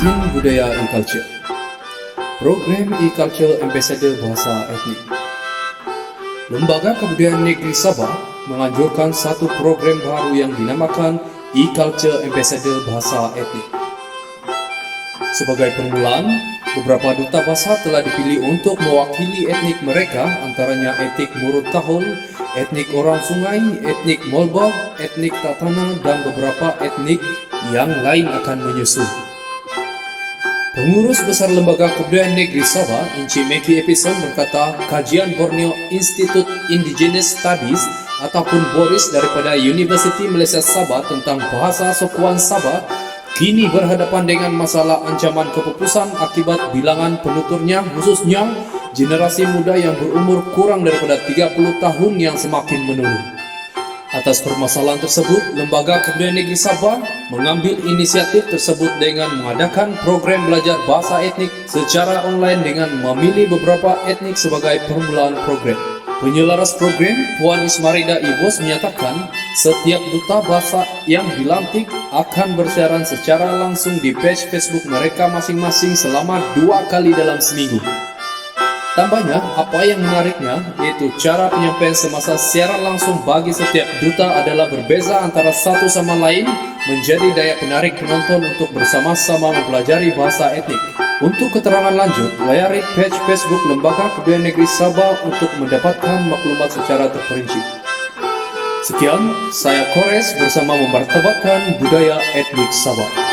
Buletin Budaya e-Culture. Program e-Culture Ambassador Bahasa Etnik. Lembaga Kebudayaan Negeri Sabah menganjurkan satu program baru yang dinamakan e-Culture Ambassador Bahasa Etnik. Sebagai permulaan, beberapa duta bahasa telah dipilih untuk mewakili etnik mereka, antaranya etnik Murut Tahun, etnik Orang Sungai, etnik Molbog, etnik Tatana, dan beberapa etnik yang lain akan menyusul. Pengurus Besar Lembaga Kebudayaan Negeri Sabah, Encik Meki Epison, berkata kajian Borneo Institute Indigenous Studies ataupun BORIS daripada Universiti Malaysia Sabah tentang bahasa sukuan Sabah kini berhadapan dengan masalah ancaman kepupusan akibat bilangan penuturnya, khususnya generasi muda yang berumur kurang daripada 30 tahun yang semakin menurun. Atas permasalahan tersebut, Lembaga Kebudayaan Negeri Sabah mengambil inisiatif tersebut dengan mengadakan program belajar bahasa etnik secara online dengan memilih beberapa etnik sebagai permulaan program. Penyelaras program, Puan Ismarida Ibos, menyatakan setiap duta bahasa yang dilantik akan bersiaran secara langsung di page Facebook mereka masing-masing selama 2 kali dalam seminggu. Tambahnya, apa yang menariknya yaitu cara penyampaian semasa siaran langsung bagi setiap duta adalah berbeza antara satu sama lain, menjadi daya penarik penonton untuk bersama-sama mempelajari bahasa etnik. Untuk keterangan lanjut, layari page Facebook Lembaga Kebudayaan Negeri Sabah untuk mendapatkan maklumat secara terperinci. Sekian, saya Kores bersama memartabatkan budaya etnik Sabah.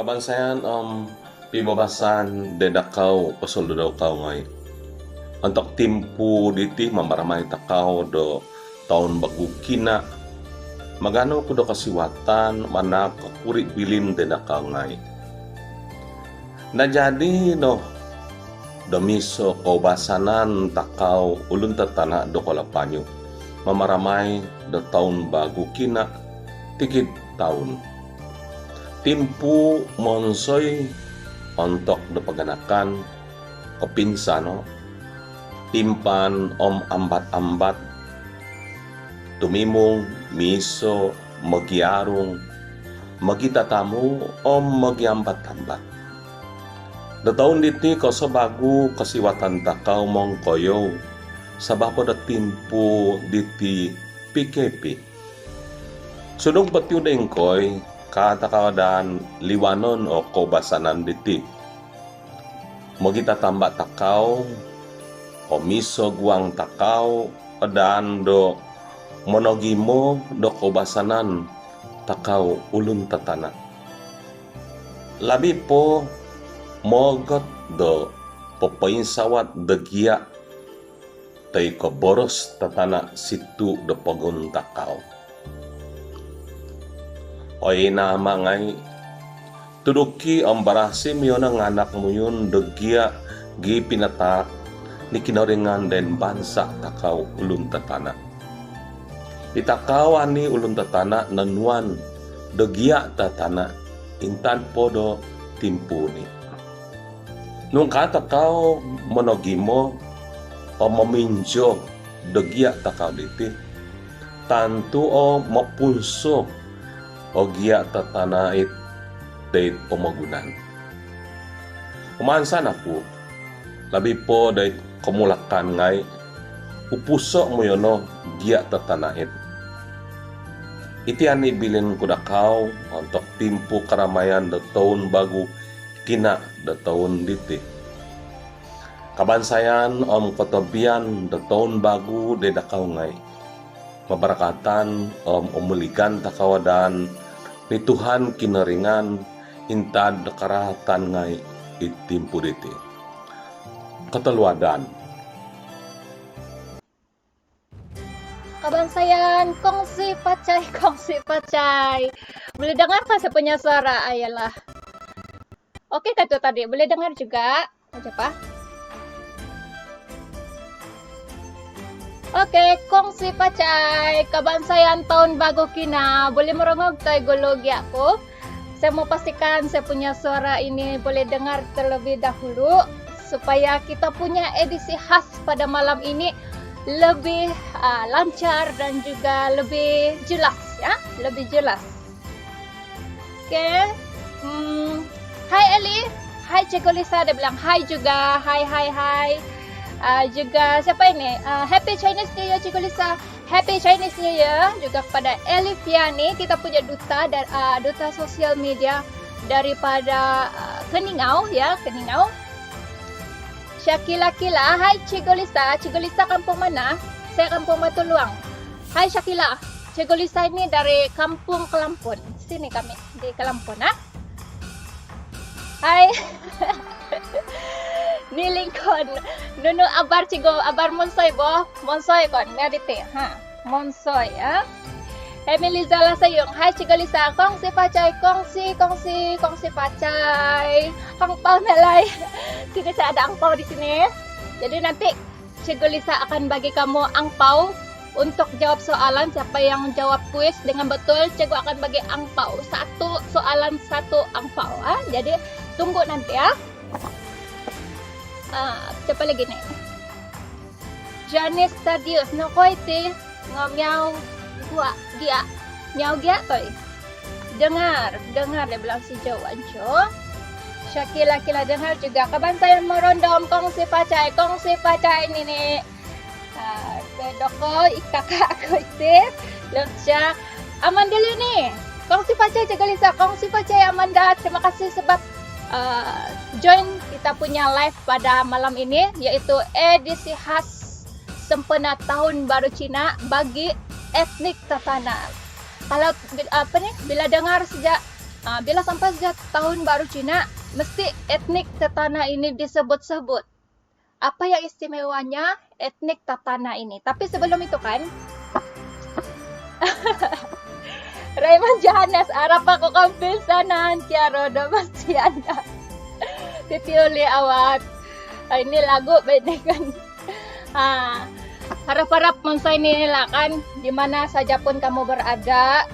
Kabansayan pibabasan dedakaw pasol do daw ngay. Untuk timpu diti mamaramay takaw do taon bagu kina. Magano ko do kasiwatan manak kurit bilim dedakaw ngay. Na jadi no damiso kaubasanan takaw ulun tatana do kalapanyo. Mamaramay do taon bagu kina tikit tahun. Timpu monsoy untuk depaganakan kepinsano timpan ambat-ambat tumimong miso magiarong magitatamu magiambat-ambat. Dataon diti ko sa bago kasiwatan takaw mong koyo sabapo da timpu diti PKP. Sunong batyo deng koy katakawadan liwanon o kobasanan diti. Magitatamba takaw o miso guang takaw dan do monogimo do kobasanan takaw ulun tatana. Labi po mogot do popainsawat degia tay ko boros tatana situ do pagun takaw. Oy na mangay tuduki ang barasim yun ang anak mo yun degia gi pinatak ni kinaringan den bansa takaw ulun tatana. Itakaw ani ulun tatana nanuan degia tatana intan podo timpuni. Nung katakaw monogimo o maminjo degia takaw diti tantu o mapulso o giya tatanait dahil pamagunan. Umansa na po, labi po dahil kumulakan ngay, upuso mo yun no, giya tatanait. Itian ibilin ko dakaw, untuk timpo karamayan da taon bago kina da taon diti. Kabansayan katabian da taon bago de dakaw ngay. Mabarakatan umuligan takawadan ni Tuhan kinaringan intad karahatan ngay itimpo diti. Katalwadan. Kabansayan, kongsi pacay. Boleh dengar kan saya punya suara? Ayalah. Oke kan itu tadi, boleh dengar juga? Aja pak. Oke, kongsi pacay, kabansayan tahun bago kina, boleh merongok tay gologi aku. Saya mau pastikan saya punya suara ini boleh dengar terlebih dahulu supaya kita punya edisi khas pada malam ini lebih lancar dan juga lebih jelas ya, lebih jelas. Oke, Hai Eli, hai Cikgu Lisa, dia bilang hai juga, hai. Juga siapa ini? Happy Chinese New Year Cikgu Lisa. Happy Chinese New Year juga kepada Eliviani, kita punya duta dan duta sosial media daripada Keningau ya, Keningau. Syakila, hai Cikgu Lisa. Cikgu Lisa kampung mana? Saya kampung Batuluang. Hai Syakila. Cikgu Lisa ini dari kampung Kelampun. Sini kami di Kelampun ah. Hai. Ni Lincoln. Nunu abar cigo, abar monsoy bo. Monsoy kon, ngadite. Ha. Monsoy ya. Emily Zala sayong. Hai Cikgu Lisa. Kongsi pacay. Kongsi pacay. Angpau nalay. Sini saya ada angpau di sini. Jadi nanti Cikgu Lisa akan bagi kamu angpau untuk jawab soalan. Siapa yang jawab kuis dengan betul, Cikgu akan bagi angpau. Satu soalan, satu angpau. Jadi tunggu nanti ya. Siapa lagi nih? Janice Tadius, nakoy ti ngomyaw gua dia, nyaw dia toy. Dengar dia bilang si Jawancho. Syakila dengar juga. Kabansayan merondom kongsi pacay ini nih. Doko ikaka aku itu, Lucia Amanda nih. Kongsi pacay Cikgu Lisa, kongsi pacay Amanda. Terima kasih sebab join kita punya live pada malam ini, yaitu edisi khas sempena tahun baru Cina bagi etnik Tatana. Kalau bila dengar sejak bila sampai sejak tahun baru Cina, mesti etnik Tatana ini disebut-sebut. Apa yang istimewanya etnik Tatana ini? Tapi sebelum itu kan, Raymond Johannes Arap ako kampisanan Tiaro Damasiana. Titiuli awat. Ini lagu beda kan. Harap-harap monsai nila kan, dimana saja pun kamu berada.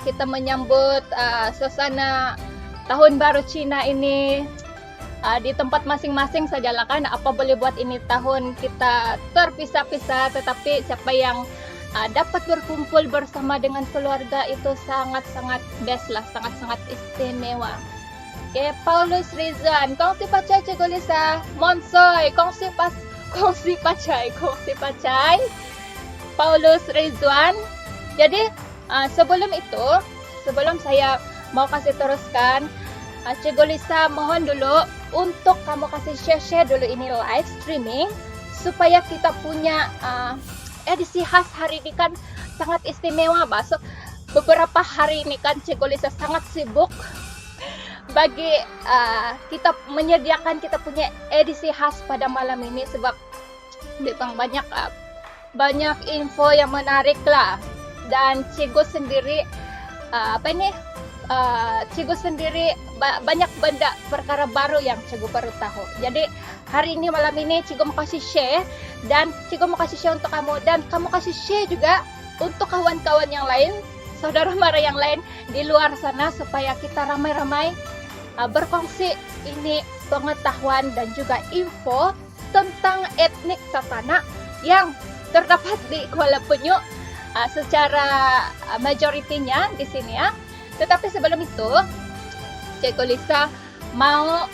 Kita menyambut suasana tahun baru Cina ini di tempat masing-masing sajalah kan. Apa boleh buat ini tahun kita terpisah-pisah, tetapi siapa yang dapat berkumpul bersama dengan keluarga itu sangat-sangat best lah, sangat-sangat istimewa. Okay, Paulus Rizwan, kongsi pacay Cegolisa, Monsoy, kongsi pacay, Paulus Rizwan. Jadi sebelum saya mau kasih teruskan, Cegolisa mohon dulu untuk kamu kasih share dulu ini live streaming supaya kita punya edisi khas hari ini kan sangat istimewa. Masuk beberapa hari ini kan Cegolisa sangat sibuk bagi kita menyediakan kita punya edisi khas pada malam ini sebab memang banyak info yang menarik lah. Dan Cigo sendiri Cigo sendiri banyak benda perkara baru yang Cigo baru tahu. Jadi hari ini malam ini Cigo mau kasih share, dan Cigo mau kasih share untuk kamu, dan kamu kasih share juga untuk kawan-kawan yang lain, saudara mara yang lain di luar sana, supaya kita ramai-ramai berkongsi ini pengetahuan dan juga info tentang etnik Tatana yang terdapat di Kuala Penyu. Secara majoritinya di sini ya. Tetapi sebelum itu, Cegolisa mau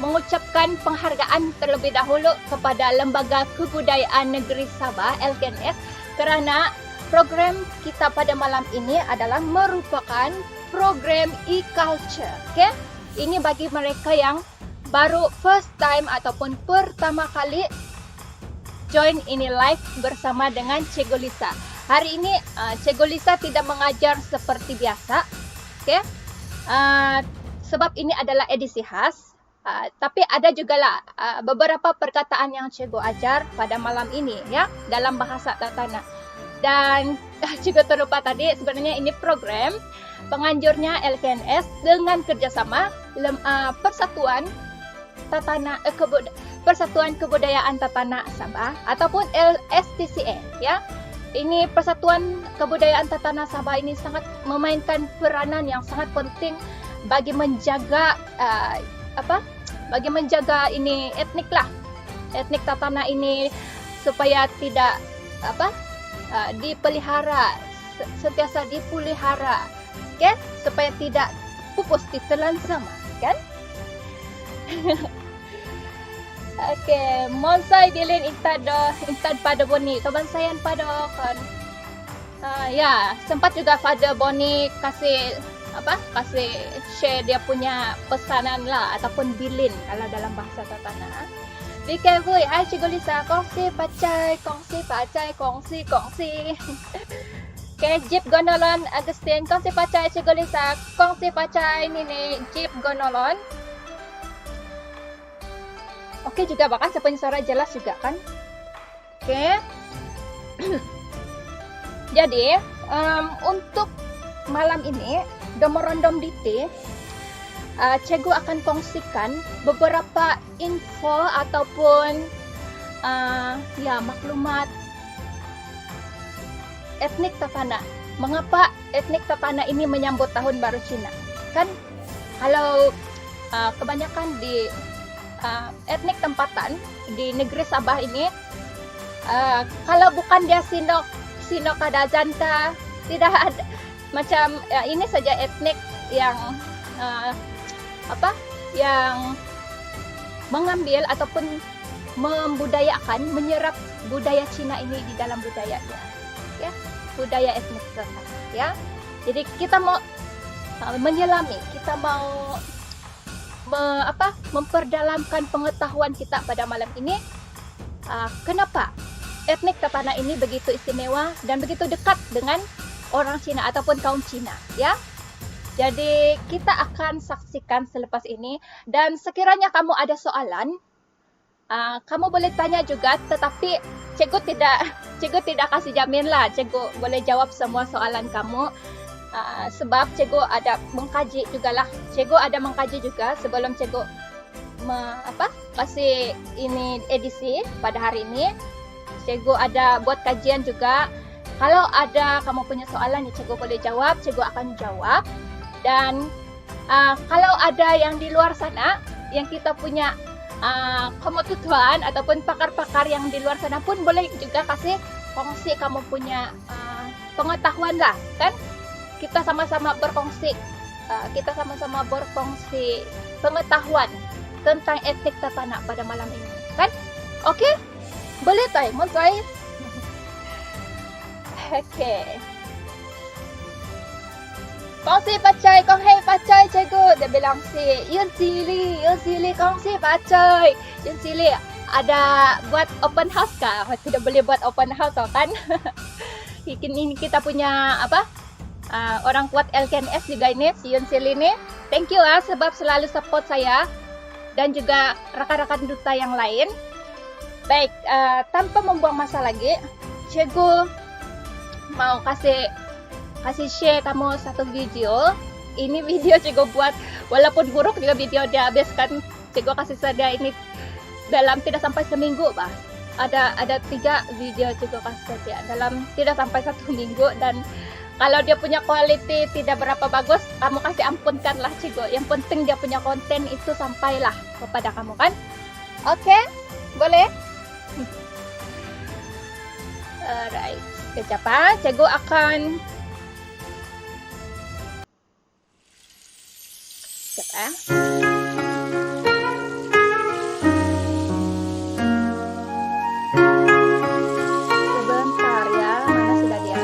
mengucapkan penghargaan terlebih dahulu kepada Lembaga Kebudayaan Negeri Sabah (LKNS) kerana program kita pada malam ini adalah merupakan program e-culture. Okay? Ini bagi mereka yang baru first time ataupun pertama kali join ini live bersama dengan Cegolisa. Hari ini Cegolisa tidak mengajar seperti biasa, okay? Sebab ini adalah edisi khas. Tapi ada juga lah beberapa perkataan yang Cego ajar pada malam ini ya dalam bahasa Tatana. Dan Cego terlupa tadi, sebenarnya ini program penganjurnya LKNS dengan kerjasama Persatuan Kebudayaan Tatana Sabah ataupun LSTCA ya. Ini Persatuan Kebudayaan Tatana Sabah ini sangat memainkan peranan yang sangat penting bagi menjaga bagi menjaga ini etnik Tatana ini supaya tidak dipelihara, sentiasa dipelihara, okay? Supaya tidak pupus ditelan sama, kan? Okay, Monsai Dilin Intad pada Boni, kebansayan pada kan. Ya, sempat juga pada Boni kasih share dia punya pesanan lah ataupun bilin kalau dalam bahasa Tatana. Bika Hui, hai Cegolisa, kongsi pacay. Okay, Jeep Gonolon Agustin, kongsi pacay Cegolisa, kongsi pacay ni Jeep Gonolon. Oke juga bahkan saya punya suara jelas juga kan. Oke. Jadi untuk malam ini Domorondom DT, Cegu akan kongsikan beberapa info ataupun maklumat etnik Tatana. Mengapa etnik Tatana ini menyambut tahun baru Cina? Kan kalau kebanyakan di etnik tempatan di negeri Sabah ini, kalau bukan dia Sino Kadazanta, tidak ada macam ini saja etnik yang yang mengambil ataupun membudayakan, menyerap budaya Cina ini di dalam budayanya, ya, budaya etnik Tatana, ya. Jadi kita mau menyelami, kita mau memperdalamkan pengetahuan kita pada malam ini. Kenapa etnik Tatana ini begitu istimewa dan begitu dekat dengan orang Cina ataupun kaum Cina, ya. Jadi kita akan saksikan selepas ini, dan sekiranya kamu ada soalan, kamu boleh tanya juga, tetapi cikgu tidak kasih jamin lah cikgu boleh jawab semua soalan kamu, sebab cikgu ada mengkaji jugalah. Cikgu ada mengkaji juga sebelum cikgu kasih ini edisi pada hari ini. Cikgu ada buat kajian juga. Kalau ada kamu punya soalan, cikgu boleh jawab, cikgu akan jawab. Dan kalau ada yang di luar sana yang kita punya kebutuhan ataupun pakar-pakar yang di luar sana pun boleh juga kasih kongsi kamu punya pengetahuan lah, kan? Kita sama-sama berkongsi, pengetahuan tentang etik tata nak pada malam ini, kan? Oke, boleh tay, mau tay? Oke. Kongsi pacai, kong hei pacai cikgu. Dia bilang Yun Sili kongsi pacai. Yun Sili ada buat open house kah? Tidak boleh buat open house kan? Ini kita punya orang kuat LKNS juga ini, si Yun Sili ini. Thank you sebab selalu support saya dan juga rakan-rakan duta yang lain. Baik, tanpa membuang masa lagi, cikgu mau kasih share kamu satu video. Ini video cikgu buat, walaupun buruk juga video dia habiskan. Cikgu kasih sedia ini dalam tidak sampai seminggu bah. Ada 3 video cikgu kasih sedia dalam tidak sampai 1 minggu, dan kalau dia punya quality tidak berapa bagus, kamu kasih ampunkan lah cikgu. Yang penting dia punya konten itu sampailah kepada kamu, kan? Oke, boleh? Alright, kejap cikgu akan sebentar ya, mana sudah dia?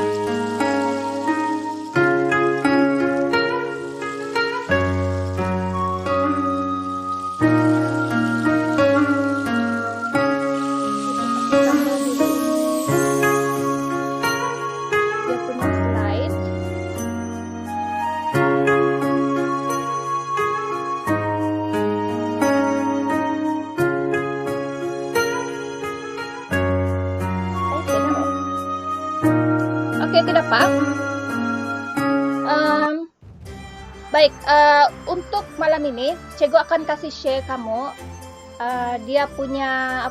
Dia punya slide. Oke, tidak Pak. Baik, untuk malam ini cikgu akan kasih share kamu dia punya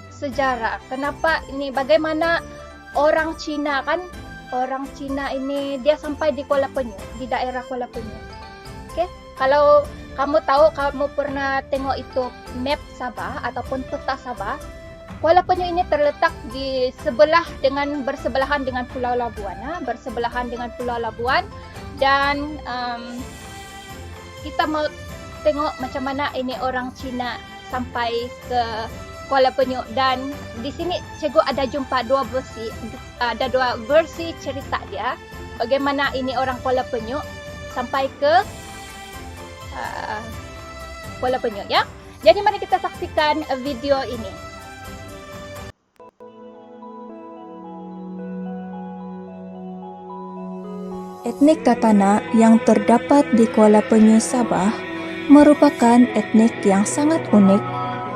sejarah. Kenapa ini, bagaimana orang Cina, kan? Orang Cina ini dia sampai di Kuala Penyu, di daerah Kuala Penyu. Oke, kalau kamu tahu, kamu pernah tengok itu map Sabah ataupun peta Sabah, Kuala Penyu ini terletak di bersebelahan dengan Pulau Labuan, dan kita mau tengok macam mana ini orang Cina sampai ke Kuala Penyu. Dan di sini cikgu ada jumpa dua versi cerita dia, bagaimana ini orang Kuala Penyu sampai ke Kuala Penyu, ya. Jadi mari kita saksikan video ini. Etnik Tatana yang terdapat di Kuala Penyu, Sabah merupakan etnik yang sangat unik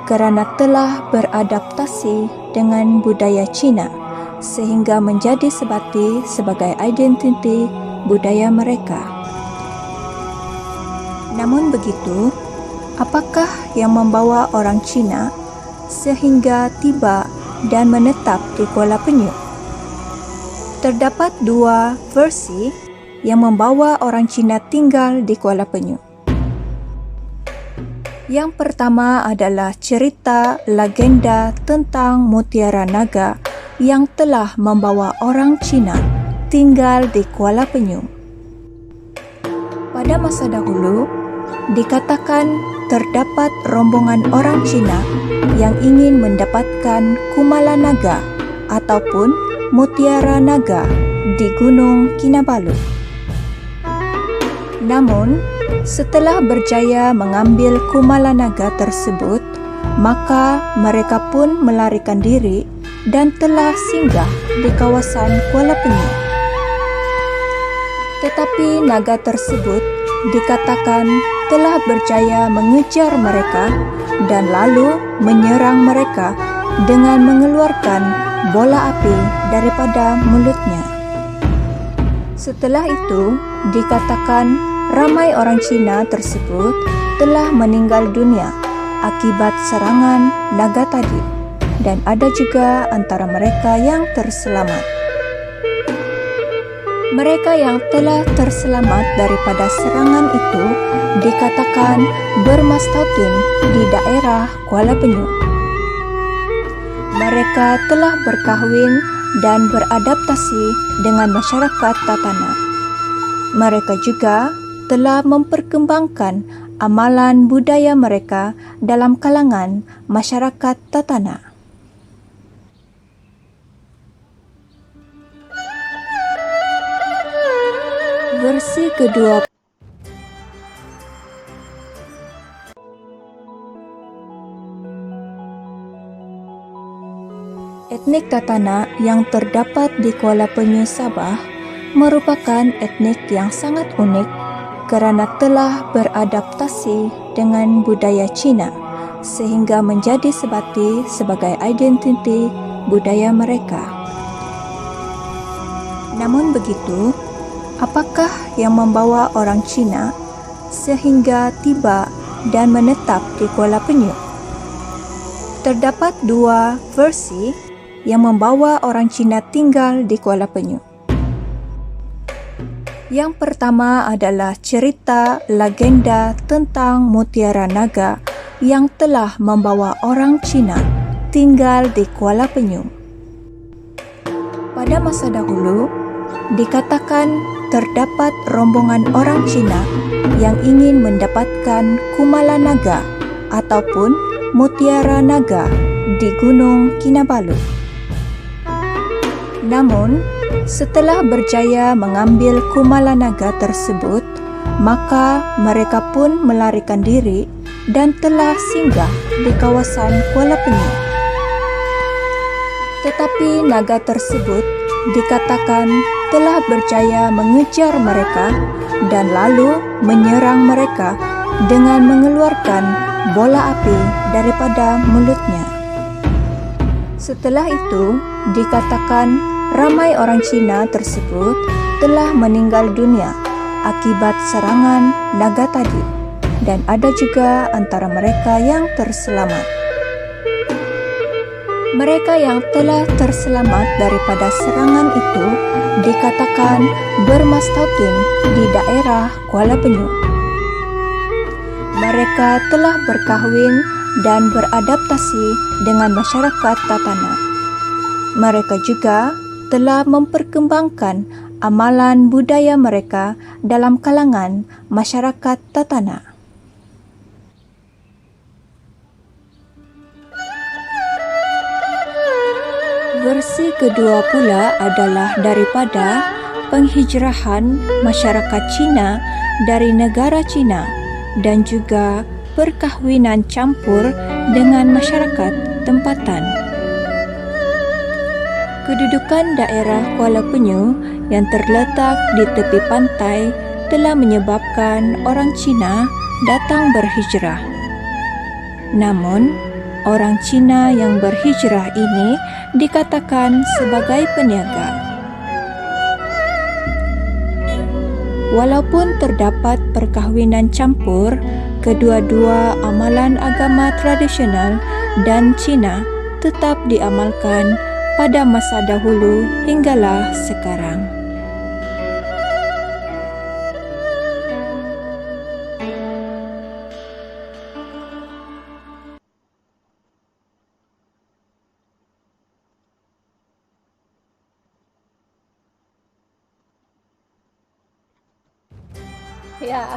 kerana telah beradaptasi dengan budaya Cina sehingga menjadi sebati sebagai identiti budaya mereka. Namun begitu, apakah yang membawa orang Cina sehingga tiba dan menetap di Kuala Penyu? Terdapat 2 versi yang membawa orang Cina tinggal di Kuala Penyu. Yang pertama adalah cerita legenda tentang Mutiara Naga yang telah membawa orang Cina tinggal di Kuala Penyu. Pada masa dahulu, dikatakan terdapat rombongan orang Cina yang ingin mendapatkan Kumala Naga ataupun Mutiara Naga di Gunung Kinabalu. Namun, setelah berjaya mengambil Kumala Naga tersebut, maka mereka pun melarikan diri dan telah singgah di kawasan Kuala Penyu. Tetapi naga tersebut dikatakan telah berjaya mengejar mereka dan lalu menyerang mereka dengan mengeluarkan bola api daripada mulutnya. Setelah itu, dikatakan ramai orang Cina tersebut telah meninggal dunia akibat serangan naga tadi, dan ada juga antara mereka yang terselamat. Mereka yang telah terselamat daripada serangan itu dikatakan bermastautin di daerah Kuala Penyu. Mereka telah berkahwin dan beradaptasi dengan masyarakat Tatana. Mereka juga telah memperkembangkan amalan budaya mereka dalam kalangan masyarakat Tatana. Versi kedua. Etnik Tatana yang terdapat di Kuala Penyu, Sabah merupakan etnik yang sangat unik kerana telah beradaptasi dengan budaya Cina sehingga menjadi sebati sebagai identiti budaya mereka. Namun begitu, apakah yang membawa orang Cina sehingga tiba dan menetap di Kuala Penyu? Terdapat dua versi yang membawa orang Cina tinggal di Kuala Penyu. Yang pertama adalah cerita legenda tentang Mutiara Naga yang telah membawa orang Cina tinggal di Kuala Penyu. Pada masa dahulu, dikatakan terdapat rombongan orang Cina yang ingin mendapatkan kumala naga ataupun mutiara naga di Gunung Kinabalu. Namun, setelah berjaya mengambil kumala naga tersebut, maka mereka pun melarikan diri dan telah singgah di kawasan Kuala Penyu. Tetapi naga tersebut dikatakan telah berjaya mengejar mereka dan lalu menyerang mereka dengan mengeluarkan bola api daripada mulutnya. Setelah itu, dikatakan ramai orang Cina tersebut telah meninggal dunia akibat serangan naga tadi, dan ada juga antara mereka yang terselamat. Mereka yang telah terselamat daripada serangan itu dikatakan bermastautin di daerah Kuala Penyu. Mereka telah berkahwin dan beradaptasi dengan masyarakat Tatana. Mereka juga telah memperkembangkan amalan budaya mereka dalam kalangan masyarakat Tatana. Versi kedua pula adalah daripada penghijrahan masyarakat Cina dari negara Cina dan juga perkahwinan campur dengan masyarakat tempatan. Kedudukan daerah Kuala Penyu yang terletak di tepi pantai telah menyebabkan orang Cina datang berhijrah. Namun, orang Cina yang berhijrah ini dikatakan sebagai peniaga. Walaupun terdapat perkahwinan campur, kedua-dua amalan agama tradisional dan Cina tetap diamalkan pada masa dahulu hinggalah sekarang. Ya,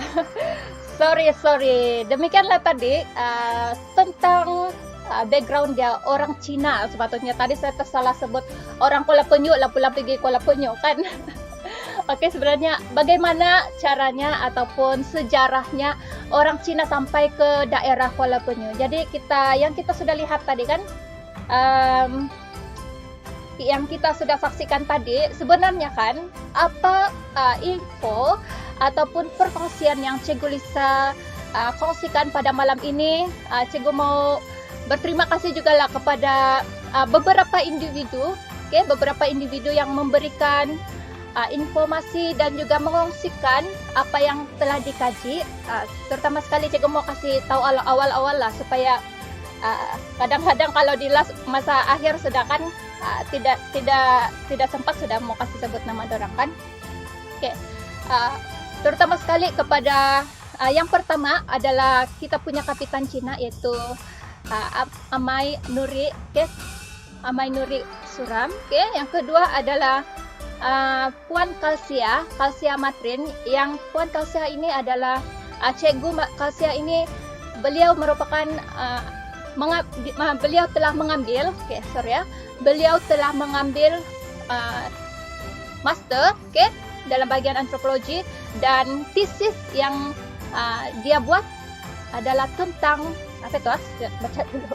sorry. Demikianlah tadi tentang background dia orang Cina. Sepatutnya tadi saya tersalah sebut orang Kuala Penyu lah pulang pergi Kuala Penyu kan. Oke, sebenarnya bagaimana caranya ataupun sejarahnya orang Cina sampai ke daerah Kuala Penyu. Jadi yang kita sudah lihat tadi kan yang kita sudah saksikan tadi, sebenarnya kan apa info ataupun perkongsian yang Cikgu Lisa kongsikan pada malam ini. Cikgu mau berterima kasih juga lah kepada beberapa individu, beberapa individu yang memberikan informasi dan juga mengongsikan apa yang telah dikaji. Terutama sekali Cikgu mau kasih tahu awal-awal lah supaya kadang-kadang kalau di masa akhir sudah kan tidak sempat sudah mau kasih sebut nama dorang kan. Terutama sekali kepada yang pertama adalah kita punya Kapitan Cina, yaitu Amai Nuri, Amai Nuri Suram. Yang kedua adalah Puan Kalsia Matrin. Yang Puan Kalsia ini adalah Cikgu Kalsia ini, beliau merupakan beliau telah mengambil beliau telah mengambil master dalam bagian antropologi, dan tesis yang dia buat adalah tentang apa itu? Baca dulu.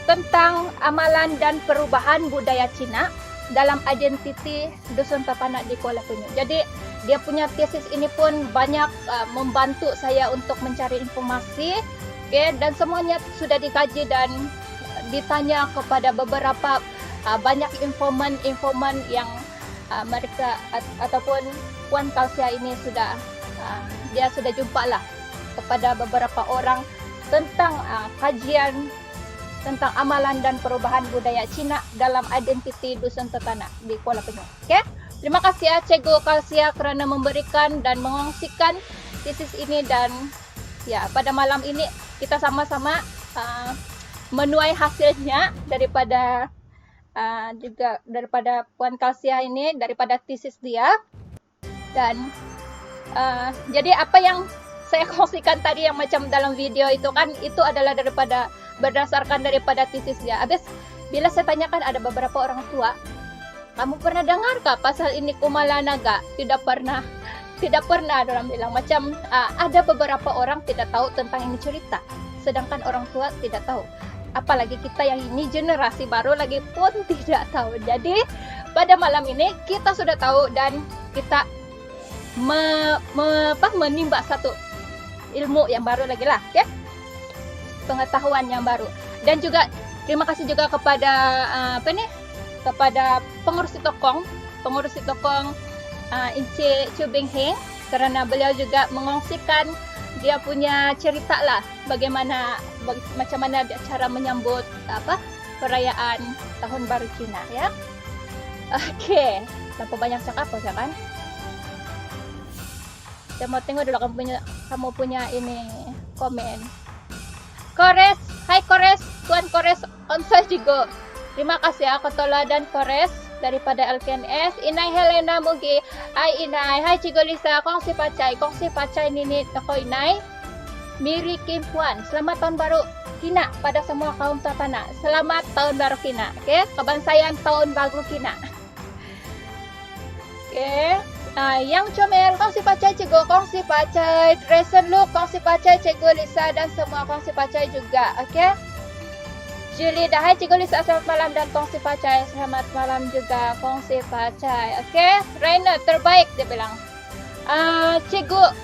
Tentang amalan dan perubahan budaya Cina dalam identiti Dusun Tapanak di Kuala Penyu. Jadi dia punya tesis ini pun banyak membantu saya untuk mencari informasi, dan semuanya sudah dikaji dan ditanya kepada beberapa banyak informan yang mereka ataupun Puan Kalsia ini dia sudah jumpa lah kepada beberapa orang tentang kajian tentang amalan dan perubahan budaya Cina dalam identiti Dusun Tapanak di Kuala Penyu. Terima kasih Cikgu Kalsia kerana memberikan dan mengongsikan tesis ini, dan pada malam ini kita sama-sama menuai hasilnya daripada juga daripada Puan Kalsia ini, daripada tesis dia. Dan jadi apa yang saya kongsikan tadi yang macam dalam video itu kan, itu adalah berdasarkan daripada tesis dia. Habis bila saya tanyakan ada beberapa orang tua, kamu pernah dengar kah pasal ini Kumala Naga? Tidak pernah orang bilang. Macam ada beberapa orang tidak tahu tentang ini cerita, sedangkan orang tua tidak tahu. Apalagi kita yang ini generasi baru lagi pun tidak tahu. Jadi pada malam ini kita sudah tahu, dan kita menimba satu ilmu yang baru lagi lah, pengetahuan yang baru. Dan juga terima kasih juga kepada kepada pengurus Tokong Encik Chu Beng Heng, kerana beliau juga mengongsikan dia punya cerita lah macam mana cara menyambut perayaan Tahun Baru Cina ya. Tanpa banyak cakap kan. Saya mau tengok dulu kamu punya ini komen. Kores, hai Kores, Tuan Kores Onsas juga. Terima kasih Kotola dan Kores daripada LKNS. Inai Helena Mugi, hai Inai, hai Cikgu Lisa, kongsi pacai nini toko Inai. Miri Kim Puan, selamat tahun baru Kina pada semua kaum Tapanak. Selamat tahun baru Kina, kebangsaan tahun baru Kina. Yang comel, kongsi pacai Cikgu, kongsi pacai Dresden Look, kongsi pacai Cikgu Lisa dan semua kongsi pacai juga, Julie, hai Cikgu Lisa, selamat malam dan kongsi pacai. Selamat malam juga kongsi pacai. Rainer terbaik dia bilang. Cikgu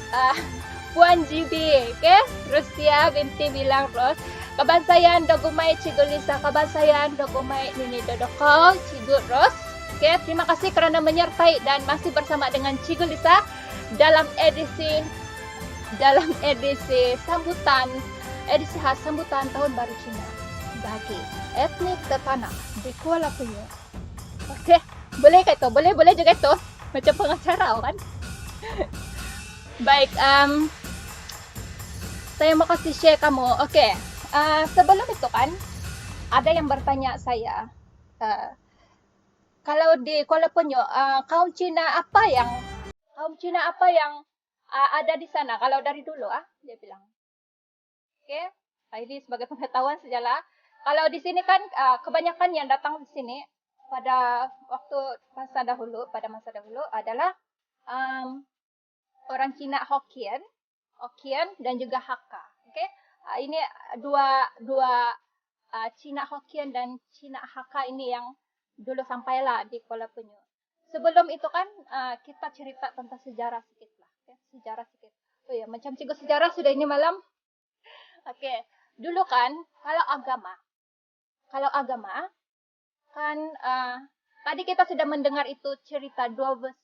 Puan GB, Rusia binti bilang Ros. Kebangsaan Dogumai Cikgu Lisa, kebangsaan Dogumai Nini Dodoko, Cikgu Ros. Terima kasih kerana menyertai dan masih bersama dengan Cikgu Lisa dalam edisi edisi khas sambutan Tahun Baru Cina bagi etnik Tapanak di Kuala Penyu. Boleh ke itu? Boleh juga itu. Macam pengacara kan? Baik, saya mau kasih share kamu. Sebelum itu kan, ada yang bertanya saya, kalau di Kuala Penyu, kaum Cina apa yang ada di sana? Kalau dari dulu, dia bilang. Ini sebagai pengetahuan sajalah. Kalau di sini kan kebanyakan yang datang di sini pada masa dahulu adalah orang Cina Hokkien dan juga Hakka. Ini dua Cina Hokkien dan Cina Hakka ini yang dulu sampailah di Kuala Penyu. Sebelum itu kan kita cerita tentang sejarah sedikit lah. Okay? Sejarah sedikit. Oh ya, macam cikgu sejarah sudah ini malam. Oke, dulu kan kalau agama kan tadi kita sudah mendengar itu cerita dua versi.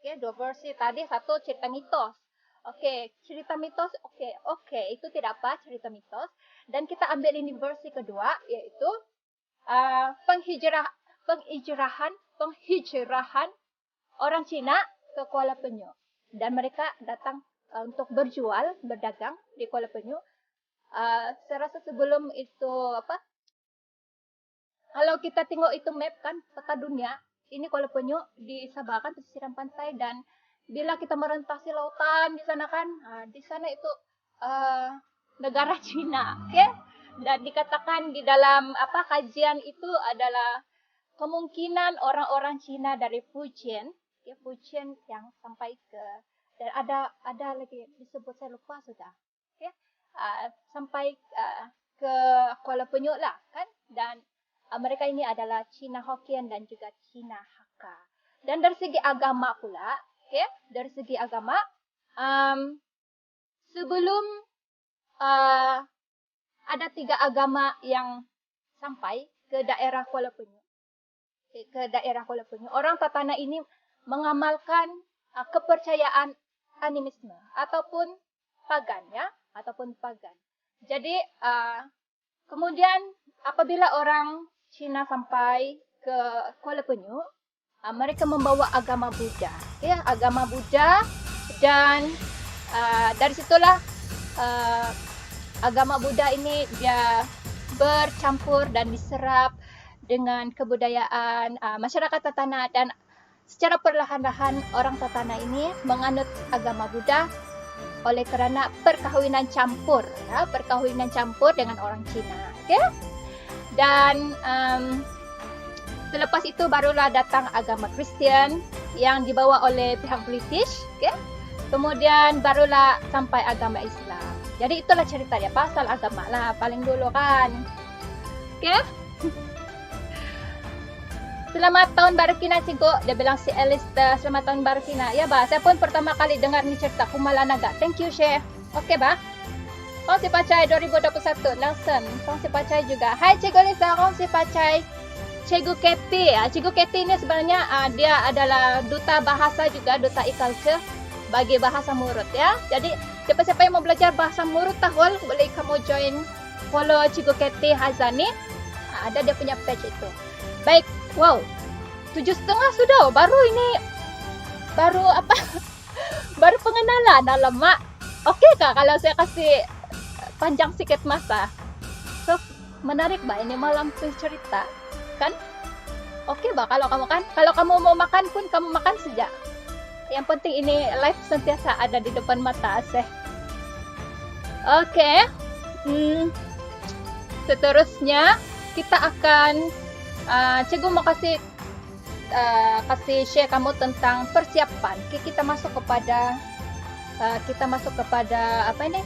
Okay, dua versi tadi, satu cerita mitos. Oke, cerita mitos. Oke, itu tidak apa cerita mitos. Dan kita ambil ini versi kedua, yaitu penghijrahan orang Cina ke Kuala Penyu. Dan mereka datang untuk berdagang di Kuala Penyu. Saya rasa sebelum itu kalau kita tengok itu map kan, peta dunia, ini Kuala Penyu di Sabah kan pesisiran pantai, dan bila kita merentasi lautan di sana kan, di sana itu negara Cina, okay? Dan dikatakan di dalam kajian itu adalah kemungkinan orang-orang Cina dari Fujian, Fujian yang sampai ke, dan ada lagi disebut saya lupa sudah, okay? Sampai ke Kuala Penyu lah kan, dan mereka ini adalah Cina Hokkien dan juga Cina Hakka. Dan dari segi agama pula, okay? Dari segi agama, sebelum ada 3 agama yang sampai ke daerah Kuala Penyu. Orang Tatana ini mengamalkan kepercayaan animisme ataupun pagan, ya, ataupun pagan. Jadi kemudian apabila orang Cina sampai ke Kuala Penyu, mereka membawa agama Buddha, ya, agama Buddha, dan dari situlah agama Buddha ini dia bercampur dan diserap dengan kebudayaan masyarakat Tatana, dan secara perlahan-lahan orang Tatana ini menganut agama Buddha oleh kerana perkahwinan campur, ya, perkahwinan campur dengan orang Cina, okay? Dan selepas itu barulah datang agama Kristian yang dibawa oleh pihak British, okay? Kemudian barulah sampai agama Islam. Jadi itulah cerita dia, pasal agama lah paling dulu kan. Okay? Selamat tahun baru Kina, cikgu. Dia bilang si Alistair, selamat tahun baru Kina. Ya, bah, saya pun pertama kali dengar ni cerita Kumala Naga. Thank you, Syekh. Okay, bah. Kongsi Pacai 2021, Nelson. Kongsi Pacai juga. Hai, Cikgu Lisa. Kongsi Pacai. Cikgu Katie. Cikgu Katie ni sebenarnya dia adalah duta bahasa juga, duta e-culture bagi bahasa Murut, ya. Jadi, siapa-siapa yang mau belajar bahasa Murut Tahul, boleh kamu join, follow Cikgu Katie Hazani. Ada dia punya page itu. Baik, wow. 7.30 sudah. Baru baru pengenalan. Alamak. Okey kah kalau saya kasih panjang sikit masa? So, menarik bah ini malam cerita, kan? Okey bah kalau kamu mau makan pun kamu makan saja. Yang penting ini live sentiasa ada di depan mata saya. Okey. Seterusnya kita akan cikgu mau kasih share kamu tentang persiapan. Kita masuk kepada apa ini?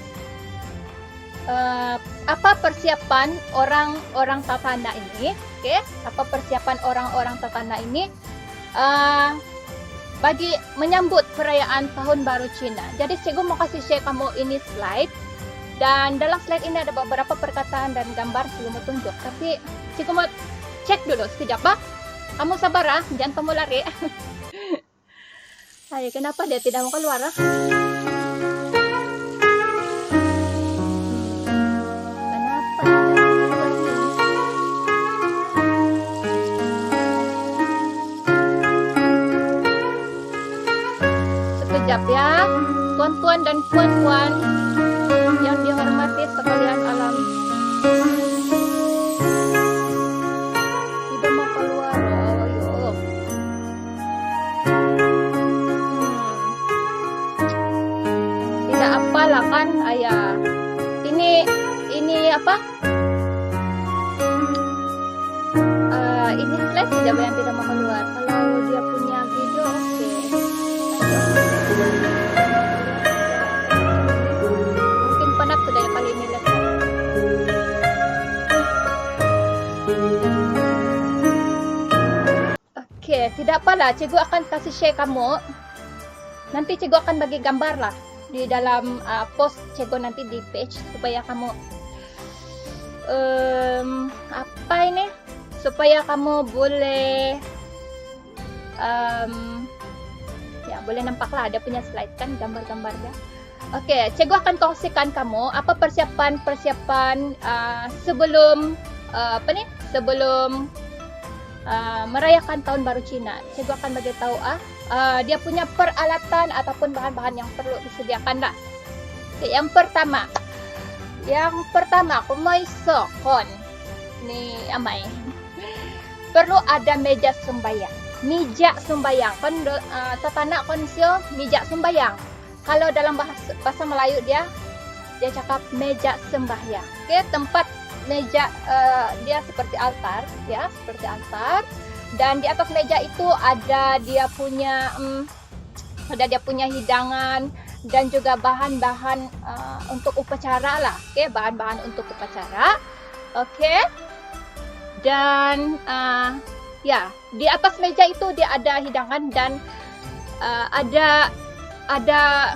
Apa persiapan orang Tatana ini? Okay? Apa persiapan orang-orang Tatana ini bagi menyambut perayaan Tahun Baru Cina? Jadi cikgu mau kasih share kamu ini slide, dan dalam slide ini ada beberapa perkataan dan gambar sebelum tunjuk. Tapi cikgu mau cek dulu sekejap, bah. Kamu sabar, jangan kamu lari. Hai, kenapa dia tidak mau keluar? Sekejap ya, tuan-tuan dan puan-puan yang dihormati sekalian alam. Tidak mau keluar, yuk. Tidak apalah kan, ayah. Ini apa? Ini slide saja yang tidak mau keluar. Kalau dia punya video, oke. Mungkin penat sudah ya kali ini lihat. ya, cikgu akan kasih share kamu. Nanti cikgu akan bagi gambar lah di dalam post cikgu nanti di page supaya kamu apa ini? Supaya kamu boleh ya boleh nampak lah ada punya slide kan gambar-gambarnya. Oke, cikgu akan kongsikan kamu apa persiapan sebelum sebelum merayakan tahun baru Cina. Cikgu akan bagi tahu dia punya peralatan ataupun bahan-bahan yang perlu disediakan lah. Oke, yang pertama aku mau sokon ni amai. Perlu ada meja sembayang. Mijak sembayang. Kon tatana konsio mijak sembayang. Kalau dalam bahasa Melayu dia cakap meja sembahyang. Oke, tempat meja dia seperti altar, ya, seperti altar. Dan di atas meja itu ada dia punya hidangan dan juga bahan-bahan untuk upacara lah. Oke, bahan-bahan untuk upacara. Oke. Dan ya, di atas meja itu dia ada hidangan dan ada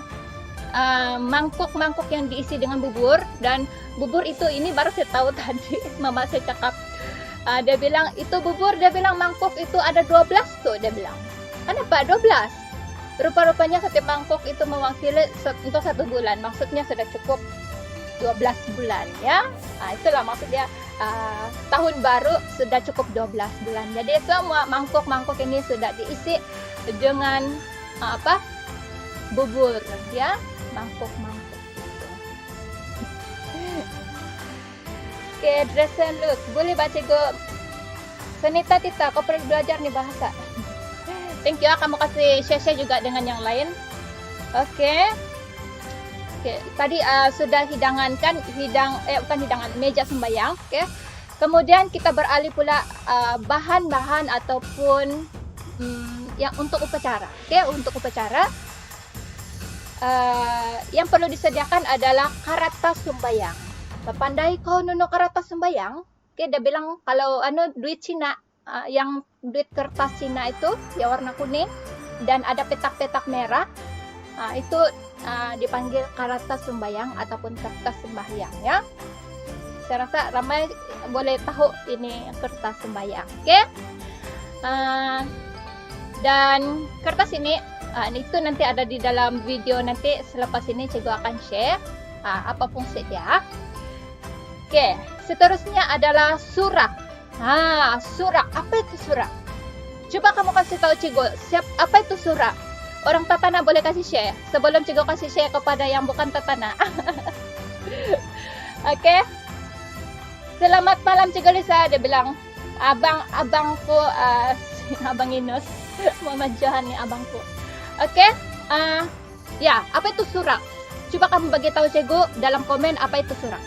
mangkuk-mangkuk yang diisi dengan bubur. Dan bubur itu ini baru saya tahu tadi mama saya cakap, dia bilang itu bubur, dia bilang mangkuk itu ada 12 tuh, dia bilang kenapa 12? Rupa-rupanya setiap mangkuk itu mewakili untuk 1 bulan, maksudnya sudah cukup 12 bulan ya. Itulah maksudnya tahun baru sudah cukup 12 bulan. Jadi semua mangkuk-mangkuk ini sudah diisi dengan bubur ya, mangkuk-mangkuk gitu. Oke, dress and look. Boleh baca go. Senita Tita, kau perlu belajar nih bahasa. Thank you, kamu kasih share juga dengan yang lain. Oke. Oke, tadi sudah hidangan kan, bukan hidangan, meja sembayang. Oke. Kemudian kita beralih pula bahan-bahan ataupun yang untuk upacara. Oke, untuk upacara yang perlu disediakan adalah karata sembayang. Pandai kau nuno karata sembayang? Oke, dia bilang kalau duit Cina, yang duit kertas Cina itu ya warna kuning dan ada petak-petak merah, itu dipanggil karata sembayang ataupun kertas sembahyang ya. Saya rasa ramai boleh tahu ini kertas sembahyang. Oke. Dan kertas ini itu nanti ada di dalam video nanti selepas ini cikgu akan share apa fungsi dia. Oke, seterusnya adalah surak. Surak. Apa itu surak? Coba kamu kasih tahu cikgu, apa itu surak? Orang tatana boleh kasih share sebelum cikgu kasih share kepada yang bukan tatana. Oke. Selamat malam cikgu Lisa, dia bilang. Abangku Abang Inus. Muhammad Johan nih abangku. Oke. Ya, apa itu surak? Coba kamu bagi tahu cikgu dalam komen apa itu surak.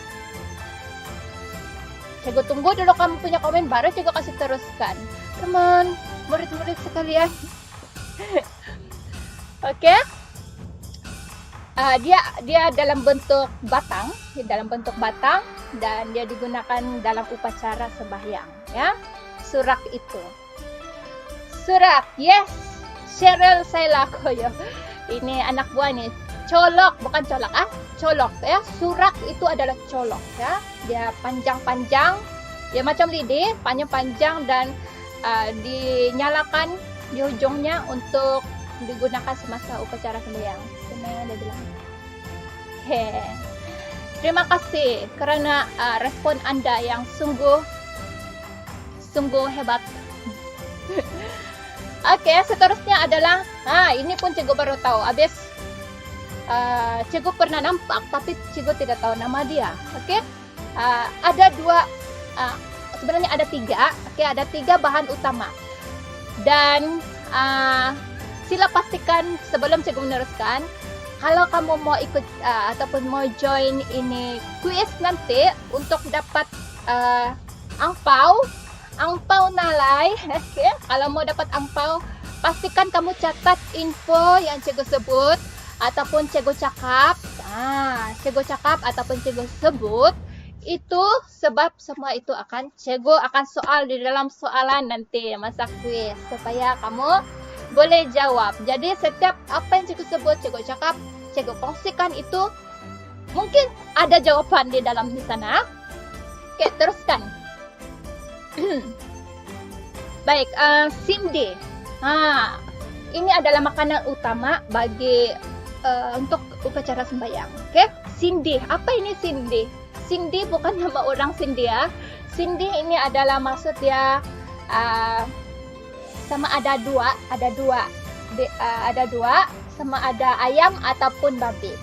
Cikgu tunggu dulu kamu punya komen baru cikgu kasih teruskan. Come on, murid-murid sekalian. Oke. Dia dalam bentuk batang, dan dia digunakan dalam upacara sembahyang, ya. Surak itu. Surak, yes. Cheryl Sailakoyo. Ini anak buah nih. Colok, bukan colak, colok ya. Surak itu adalah colok ya. Dia panjang-panjang, dia macam lidi, panjang-panjang dan dinyalakan di ujungnya untuk digunakan semasa upacara sembahyang. Sebenarnya dia bilang. Terima kasih karena respon Anda yang sungguh hebat. Oke, seterusnya adalah ini pun cikgu baru tahu. Habis cikgu pernah nampak tapi cikgu tidak tahu nama dia. Oke. Ada sebenarnya ada 3. Oke, ada 3 bahan utama. Dan sila pastikan sebelum cikgu meneruskan, kalau kamu mau ikut ataupun mau join ini kuis nanti untuk dapat angpau nalai. Okay. Kalau mau dapat angpau, pastikan kamu catat info yang cikgu sebut ataupun cikgu cakap. Cikgu cakap ataupun cikgu sebut itu sebab semua itu cikgu akan soal di dalam soalan nanti masa kuis supaya kamu boleh jawab. Jadi setiap apa yang cikgu sebut, cikgu cakap, cikgu kongsikan itu mungkin ada jawaban di dalam di sana. Oke, teruskan. Baik, Sindi. Ini adalah makanan utama bagi untuk upacara sembahyang. Oke, Sindi. Apa ini Sindi? Sindi bukan nama orang Sindi ya. Sindi ini adalah maksud dia sama ada dua, sama ada ayam ataupun babi.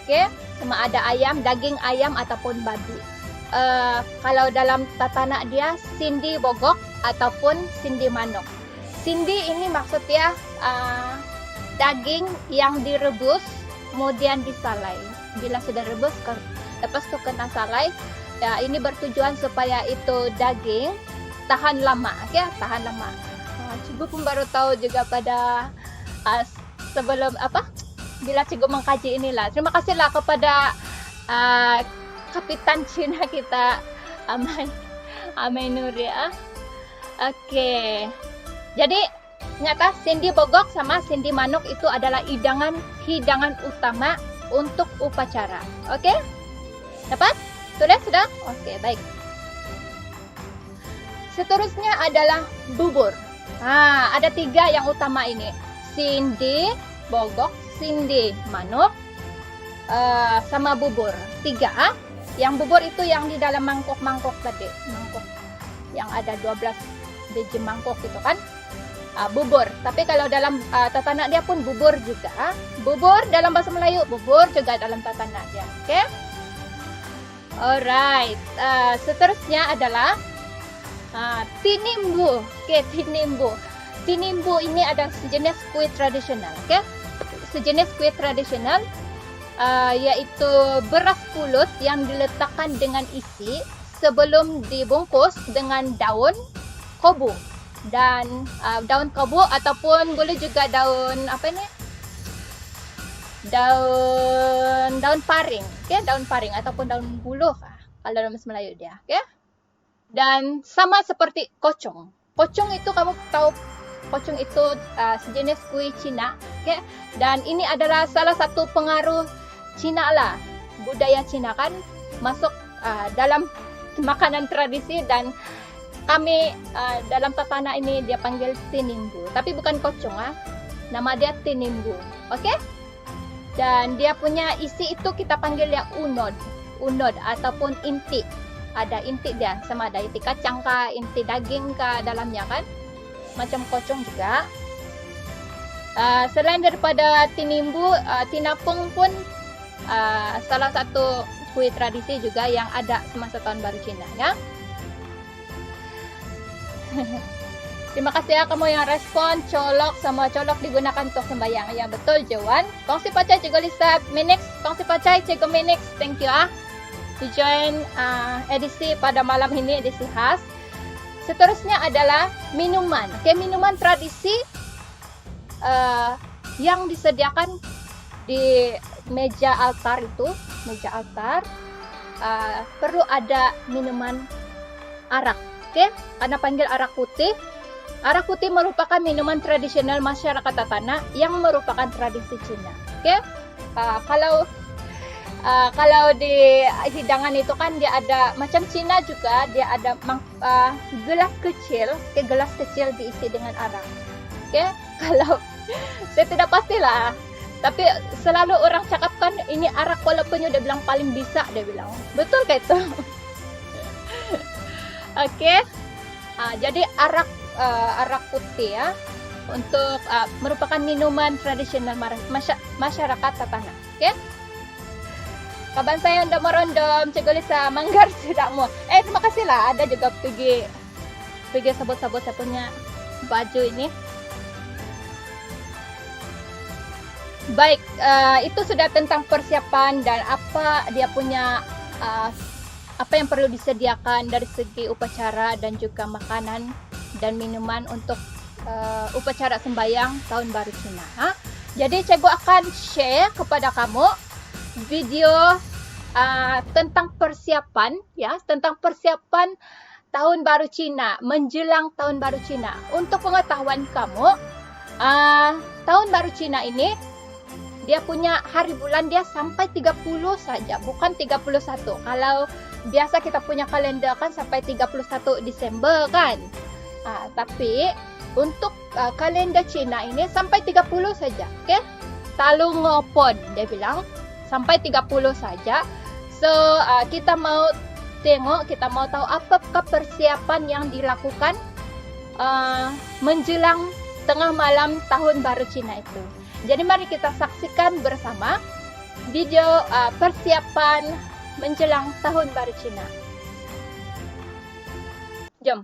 Oke, sama ada ayam, daging ayam ataupun babi. Kalau dalam tatanak dia Sindi bogok ataupun Sindi manok. Sindi ini maksudnya daging yang direbus kemudian disalai. Bila sudah rebus, lepas itu kena salai. Ya, ini bertujuan supaya itu daging tahan lama, ya, tahan lama. Cikgu pun baru tahu juga pada sebelum bila cikgu mengkaji inilah. Terima kasihlah kepada Kapitan Cina kita, Amai Nur ya. Oke. Jadi nyata Sindi bogok sama Sindi manok itu adalah hidangan utama untuk upacara. Oke? Dapat? Sudah? Oke, baik. Seterusnya adalah bubur. Ada 3 yang utama ini. Sindi bogok, Sindi manok, sama bubur. 3. Yang bubur itu yang di dalam mangkok tadi. Mangkok yang ada 12 biji mangkok itu kan. Bubur. Tapi kalau dalam tatanak dia pun bubur juga. Bubur dalam bahasa Melayu, bubur juga dalam tatanak dia. Oke? Alright. Seterusnya adalah tinimbu. Oke, tinimbu. Tinimbu ini adalah sejenis kue tradisional. Oke? Sejenis kue tradisional yaitu beras pulut yang diletakkan dengan isi sebelum dibungkus dengan daun kobu. Dan daun kobu ataupun boleh juga daun daun paring, okay? Daun paring ataupun daun buluh kalau dalam bahasa Melayu dia, okay? Dan sama seperti kocong. Kocong itu kamu tahu, kocong itu sejenis kue Cina, okay? Dan ini adalah salah satu pengaruh Cina lah, budaya Cina kan masuk dalam makanan tradisi, dan kami dalam tatana ini dia panggil tinimbu, tapi bukan kocong nama dia tinimbu, oke? Dan dia punya isi itu kita panggil dia unod ataupun inti. Ada inti dia, sama ada inti kacang kah, inti daging kah dalamnya kan, macam kocong juga. Selain daripada tinimbu, tinapung pun salah satu kue tradisi juga yang ada semasa tahun baru Cina ya. Terima kasih ya kamu yang respon. Colok, semua colok digunakan untuk sembahyang. Ya betul Joan. Kongsi pacai Cikgu Lisa Minix. Kongsi pacai Cikgu Minix. Thank you to join edisi pada malam ini, edisi khas. Seterusnya adalah minuman. Oke, minuman tradisi yang disediakan di meja altar itu. Meja altar perlu ada minuman arak. Oke, karena panggil arak putih. Arak putih merupakan minuman tradisional masyarakat Tatana yang merupakan tradisi Cina. Oke, kalau di hidangan itu kan dia ada macam Cina juga, dia ada gelas kecil, gelas kecil diisi dengan arak. Oke, kalau saya tidak pastilah, tapi selalu orang cakapkan ini arak walaupun dia bilang paling bisa, dia bilang betul kayak itu. Oke, jadi arak putih ya untuk merupakan minuman tradisional masyarakat Tatana. Oke, kaban saya udah merondom, Cikgu Lisa manggar sudah mau. Terima kasih lah, ada juga pergi sabut-sabut saya punya baju ini. Baik, itu sudah tentang persiapan dan apa dia punya apa yang perlu disediakan dari segi upacara dan juga makanan dan minuman untuk upacara sembahyang tahun baru Cina. Jadi cikgu akan share kepada kamu video tentang persiapan ya, tentang persiapan tahun baru Cina, menjelang tahun baru Cina. Untuk pengetahuan kamu, Tahun baru Cina ini dia punya hari bulan dia sampai 30 saja, bukan 31. Kalau biasa kita punya kalender kan sampai 31 Desember kan. Tapi untuk kalender Cina ini sampai 30 saja. Okey? Talung ngopon dia bilang sampai 30 saja. So kita mau tengok, kita mau tahu apakah persiapan yang dilakukan menjelang tengah malam tahun baru Cina itu. Jadi mari kita saksikan bersama video persiapan menjelang tahun baru Cina. Jom.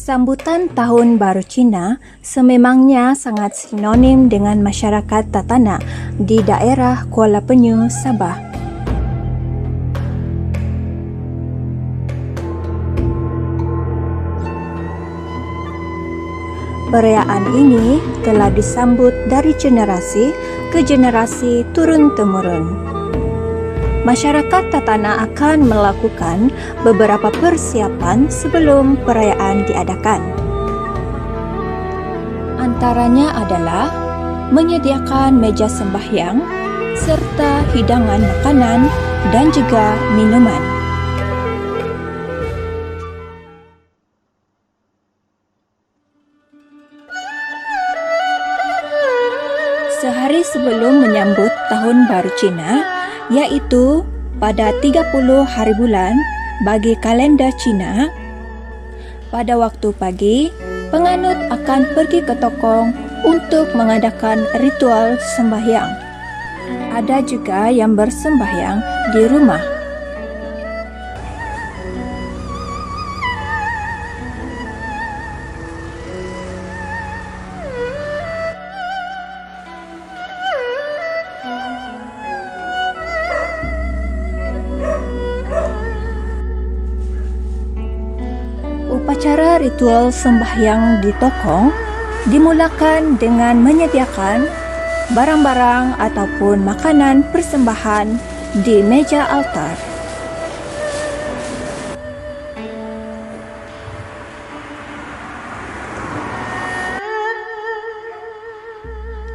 Sambutan Tahun Baru Cina sememangnya sangat sinonim dengan masyarakat Tatana di daerah Kuala Penyu, Sabah. Perayaan ini telah disambut dari generasi ke generasi turun-temurun. Masyarakat Tatana akan melakukan beberapa persiapan sebelum perayaan diadakan. Antaranya adalah menyediakan meja sembahyang serta hidangan makanan dan juga minuman. Sehari sebelum menyambut Tahun Baru Cina, yaitu pada 30 hari bulan bagi kalender Cina, pada waktu pagi, penganut akan pergi ke tokong untuk mengadakan ritual sembahyang. Ada juga yang bersembahyang di rumah. Upacara ritual sembahyang di tokong dimulakan dengan menyediakan barang-barang ataupun makanan persembahan di meja altar.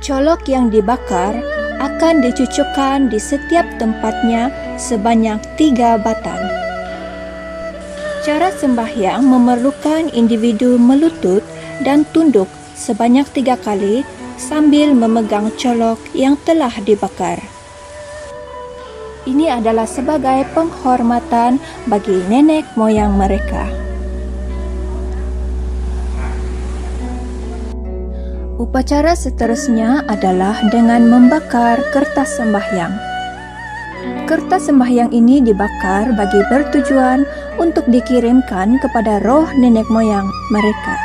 Colok yang dibakar akan dicucukkan di setiap tempatnya sebanyak 3 batang. Cara sembahyang memerlukan individu melutut dan tunduk sebanyak 3 kali sambil memegang colok yang telah dibakar. Ini adalah sebagai penghormatan bagi nenek moyang mereka. Upacara seterusnya adalah dengan membakar kertas sembahyang. Kertas sembahyang ini dibakar bagi bertujuan untuk dikirimkan kepada roh nenek moyang mereka.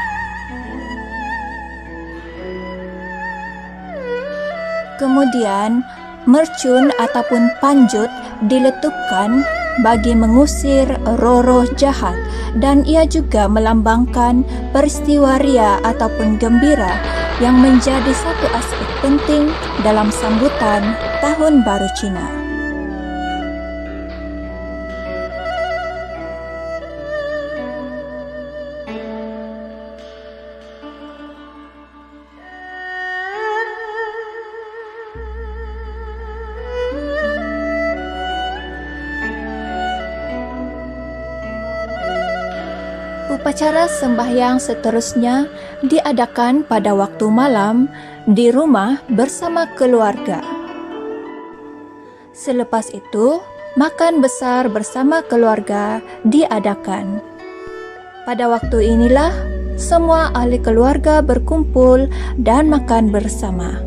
Kemudian, mercun ataupun panjut diletupkan bagi mengusir roh-roh jahat dan ia juga melambangkan peristiwa ria ataupun gembira yang menjadi satu aspek penting dalam sambutan Tahun Baru Cina. Upacara sembahyang seterusnya diadakan pada waktu malam di rumah bersama keluarga. Selepas itu, makan besar bersama keluarga diadakan. Pada waktu inilah semua ahli keluarga berkumpul dan makan bersama.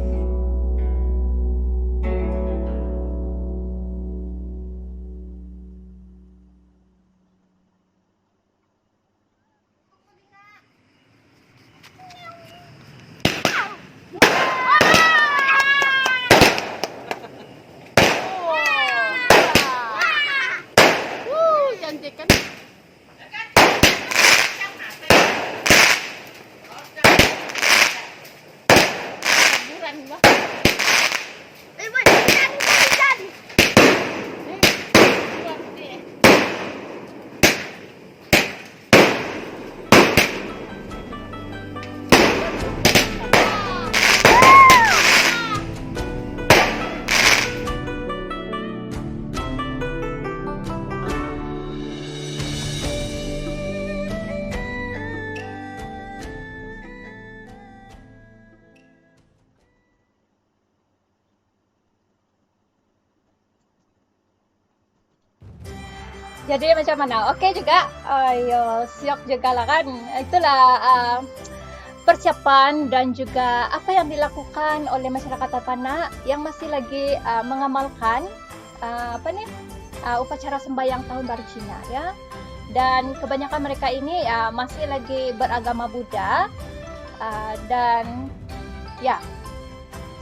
Jadi macam mana? Oke juga. Ayo, siap juga lah kan. Itulah persiapan dan juga apa yang dilakukan oleh masyarakat Tatana yang masih lagi mengamalkan upacara sembahyang tahun baru Cina ya. Dan kebanyakan mereka ini masih lagi beragama Buddha dan ya.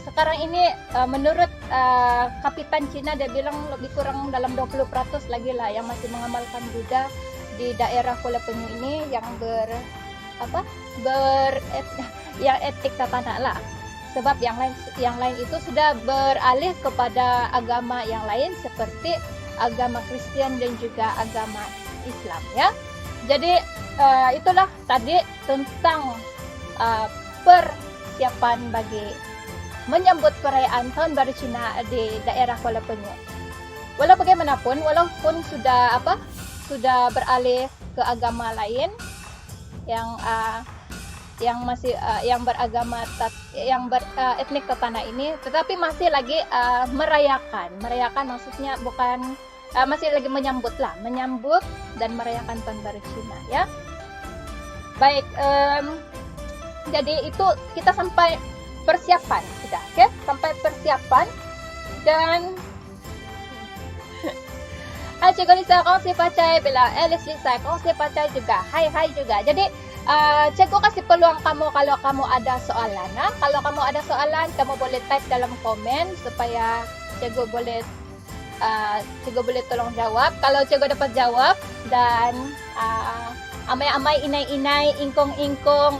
Sekarang ini menurut Kapitan Cina dia bilang lebih kurang dalam 20% lagi lah yang masih mengamalkan Buddha di daerah Kuala Penyu ini yang yang etnik Tatana lah. Sebab yang lain itu sudah beralih kepada agama yang lain seperti agama Kristen dan juga agama Islam ya. Jadi itulah tadi tentang persiapan bagi menyambut perayaan Tahun Baru Cina di daerah Kuala Penyu. Walau bagaimanapun, walaupun sudah beralih ke agama lain yang masih yang beragama etnik Tatana ini, tetapi masih lagi merayakan maksudnya bukan masih lagi menyambut dan merayakan Tahun Baru Cina ya. Baik, jadi itu kita sampai persiapan sudah, oke? Sampai persiapan dan Cikgu Lisa kongsi pacai bila Alice Lisa kongsi pacai juga. Hai juga. Jadi cikgu kasih peluang kamu kalau kamu ada soalan. Kalau kamu ada soalan, kamu boleh type dalam komen supaya cikgu boleh tolong jawab. Kalau cikgu dapat jawab dan amai-amai, inai-inai, ingkong-ingkong,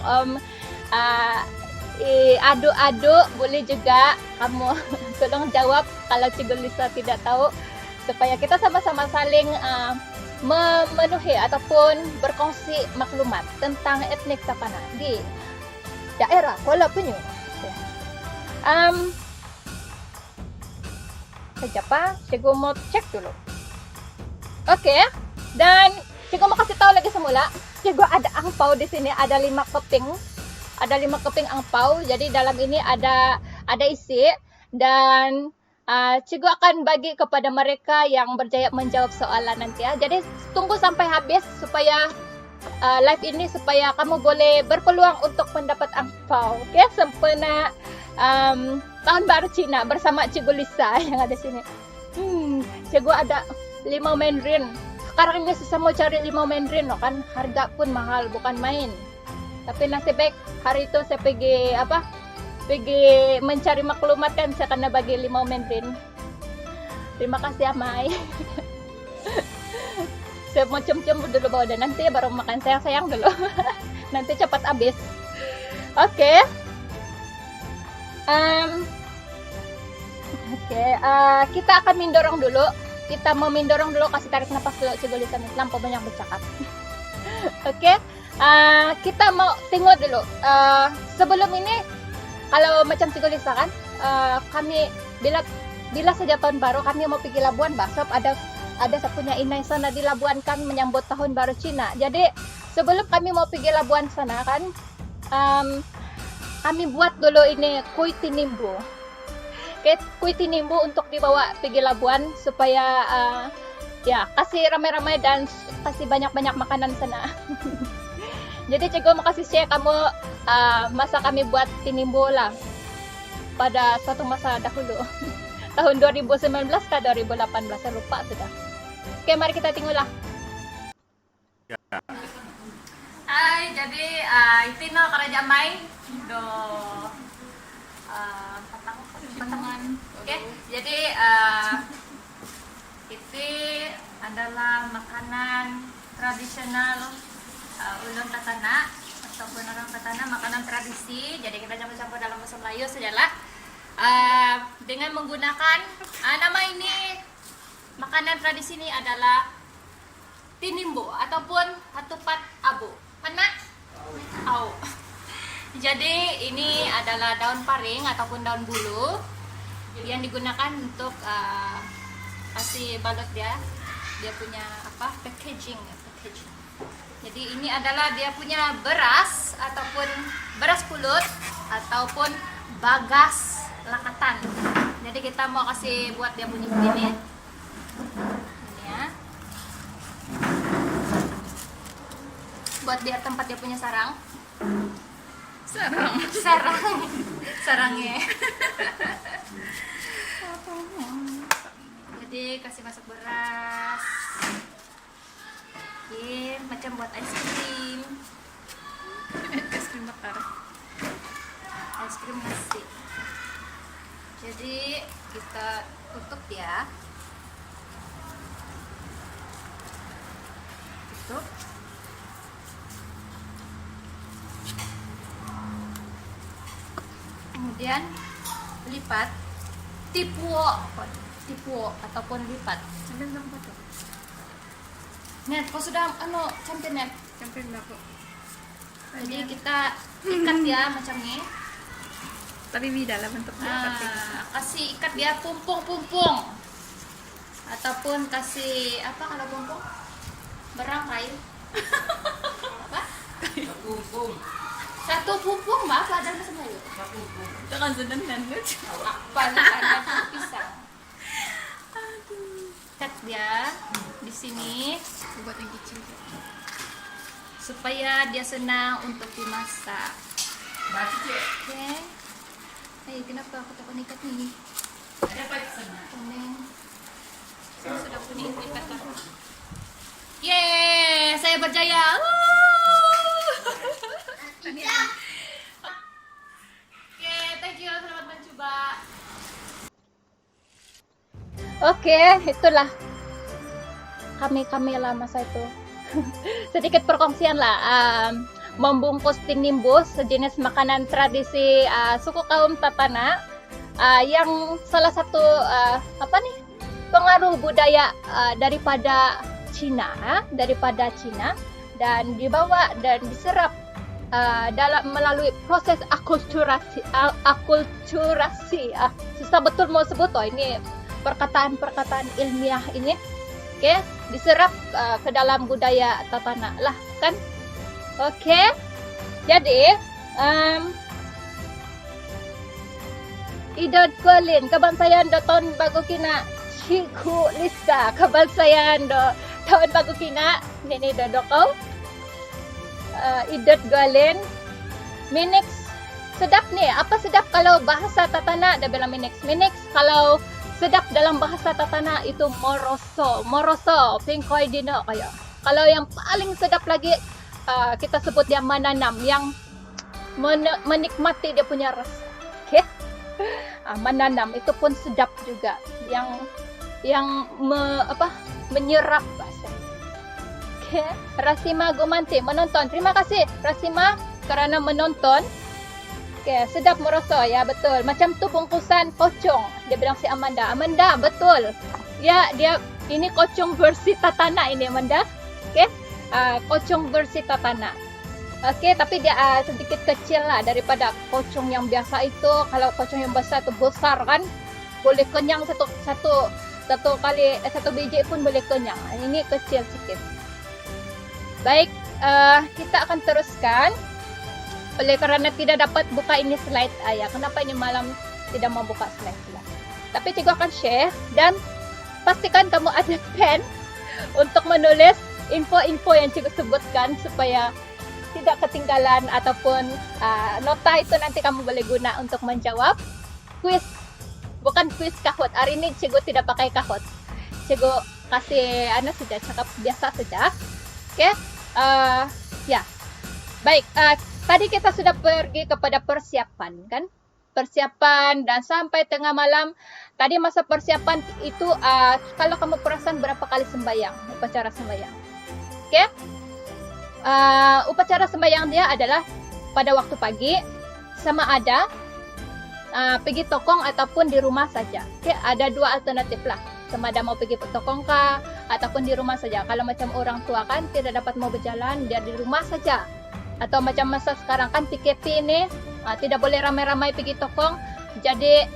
adu-adu boleh juga kamu tolong jawab kalau Cikgu Lisa tidak tahu supaya kita sama-sama saling memenuhi ataupun berkongsi maklumat tentang etnik Tatana di daerah Kuala Penyu. Siapa? Cikgu mau cek dulu. Oke, dan Cikgu mau kasih tahu lagi semula. Cikgu ada angpau di sini, ada 5 keping. Ada 5 keping angpau, jadi dalam ini ada isi dan cikgu akan bagi kepada mereka yang berjaya menjawab soalan nanti ya. Jadi tunggu sampai habis supaya live ini supaya kamu boleh berpeluang untuk mendapat angpau. Oke, sempena Tahun Baru Cina bersama Cikgu Lisa yang ada sini. Cikgu ada 5 Mandarin. Sekarang ini susah mau cari 5 Mandarin loh kan, harga pun mahal bukan main. Tapi nasib baik hari itu saya pergi mencari maklumat kan saya kena bagi 5 Mandarin. Terima kasih Amai. Saya mau cium-cium dulu bawah dan nanti baru makan sayang-sayang dulu. Nanti cepat habis. Oke. Kita akan mendorong dulu. Kita mau mendorong dulu, kasih tarik nafas dulu Cikgu Lisa lampau banyak bercakap. Oke. Kita mau tengok dulu sebelum ini kalau macam Cikgu Lisa kan kami bila saja tahun baru kami mau pergi Labuan Basop, ada saya punya inai sana di Labuan kami menyambut tahun baru Cina. Jadi sebelum kami mau pergi Labuan sana kan kami buat dulu ini kuih tinimbu. Kuih tinimbu untuk dibawa pergi Labuan supaya ya kasih ramai-ramai dan kasih banyak-banyak makanan sana. Jadi cikgu mau kasih share kamu masa kami buat tinimbu lah pada suatu masa dahulu. Tahun 2019 ke 2018 saya lupa sudah. Oke, mari kita tengoklah. Hai, jadi itu no kerajaan main do patangan. Oke, jadi itu adalah makanan tradisional ulun Tatana ataupun orang Tatana, makanan tradisi. Jadi kita campur-campur dalam bahasa Melayu sajalah dengan menggunakan nama ini. Makanan tradisi ini adalah tinimbu ataupun hatupat abu. Mana? Au. Jadi ini adalah daun paring ataupun daun bulu yang digunakan untuk kasih balut dia punya packaging. Jadi ini adalah dia punya beras ataupun beras pulut ataupun bagas lakatan. Jadi kita mau kasih buat dia bunyi begini. Ini ya. buat biar tempat dia punya sarang. Sarang. Sarangnya. Jadi kasih masuk beras. Oke, macam buat es krim. Es krim bakar. Es krim nasi. Jadi kita tutup ya. Tutup. Kemudian lipat, tipuo ataupun lipat. Sampai berapa tuh? Net, kau sudah campur net. Sampai berapa? Jadi kita ikat ya macam ni. Tapi beda lah bentuknya. Kasih ikat dia pumpung ataupun kasih apa kalau pumpung? Berangkai. Apa? Satu pumpung mah ada bahasa Melayu. Itu kan sedengan kan? Apa ada pisang. Ikat dia di sini Buat yang kecil. supaya dia senang untuk dimasak. Oke. Kenapa aku tak pernah ikat ni? Kuning. Saya sudah punya ikatan. Yeay, saya berjaya. Oke, thank you. Selamat mencoba. Oke, itulah kami lah masa itu. Sedikit perkongsian lah. Membungkus tinimbus, sejenis makanan tradisi suku kaum Tatana, yang salah satu pengaruh budaya daripada Cina, dan dibawa dan diserap dalam melalui proses akulturasi. Susah betul mau sebut ini perkataan ilmiah ini. Oke, diserap ke dalam budaya Tatana lah kan. Oke, jadi idot kolin kabansayan do tahun bago kina Ciku Lisa kabansayan do tahun bago kina nini dodokau idot golin minix sedap nih. Apa sedap kalau bahasa Tatana? Dia bilang minix kalau sedap dalam bahasa Tatana itu moroso pingkoi dino kayak. Kalau yang paling sedap lagi kita sebut dia mananam, yang menikmati dia punya rasa. Oke. Mananam itu pun sedap juga, yang menyerap bahasa. Oke. Rasima Gumanti menonton. Terima kasih Rasima kerana menonton. Oke, sedap moroso ya, betul. Macam tu bungkusan kocong. Dia bilang si Amanda, betul. Ya, dia ini kocong versi Tatana ini Amanda. Oke. Kocong versi Tatana. Oke, tapi dia sedikit kecil lah daripada kocong yang biasa itu. Kalau kocong yang besar itu besar kan, boleh kenyang satu biji pun boleh kenyang. Ini kecil sedikit. Baik, kita akan teruskan. Oleh kerana tidak dapat buka ini slide ayah. Kenapa ini malam tidak membuka slide lah. Tapi cikgu akan share dan pastikan kamu ada pen untuk menulis info-info yang cikgu sebutkan supaya tidak ketinggalan ataupun nota itu nanti kamu boleh guna untuk menjawab kuis. Bukan kuis kahut. Hari ini cikgu tidak pakai kahut. Cikgu kasih sudah cakap biasa saja. Oke. Ya. Baik, tadi kita sudah pergi kepada persiapan kan? Persiapan dan sampai tengah malam. Tadi masa persiapan itu kalau kamu perasan berapa kali sembahyang, upacara sembahyang. Oke? Upacara sembahyang dia adalah pada waktu pagi, sama ada pergi tokong ataupun di rumah saja. Oke, ada dua alternatif lah. Sama ada mau pergi ke tokong kah ataupun di rumah saja. Kalau macam orang tua kan tidak dapat mau berjalan, dia di rumah saja. Atau macam masa sekarang kan PKP ini tidak boleh ramai-ramai pergi tokong, jadi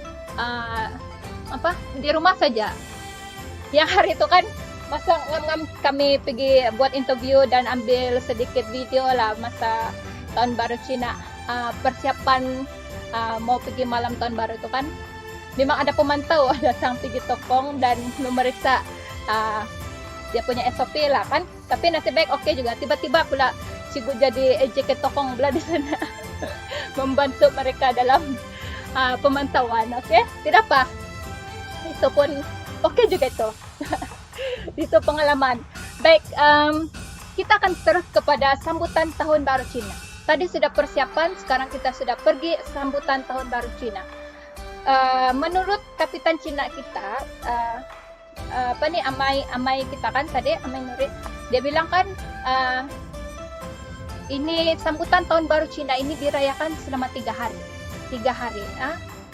di rumah saja. Yang hari itu kan masa ngam kami pergi buat interview dan ambil sedikit video lah masa tahun baru Cina, persiapan mau pergi malam tahun baru itu kan. Memang ada pemantau datang pergi tokong dan memeriksa dia punya SOP lah kan. Tapi nasib baik okey juga. Tiba-tiba pula Cikgu jadi ejek tokong belah di sana membantu mereka dalam pemantauan. Oke, tidak apa. Itu pun oke juga itu. Itu pengalaman. Baik, kita akan terus kepada sambutan Tahun Baru Cina. Tadi sudah persiapan, sekarang kita sudah pergi sambutan Tahun Baru Cina. Menurut Kapitan Cina kita, Amai kita kan tadi, Amai Nurit, dia bilang kan ini sambutan Tahun Baru Cina ini dirayakan selama 3 hari. 3 hari.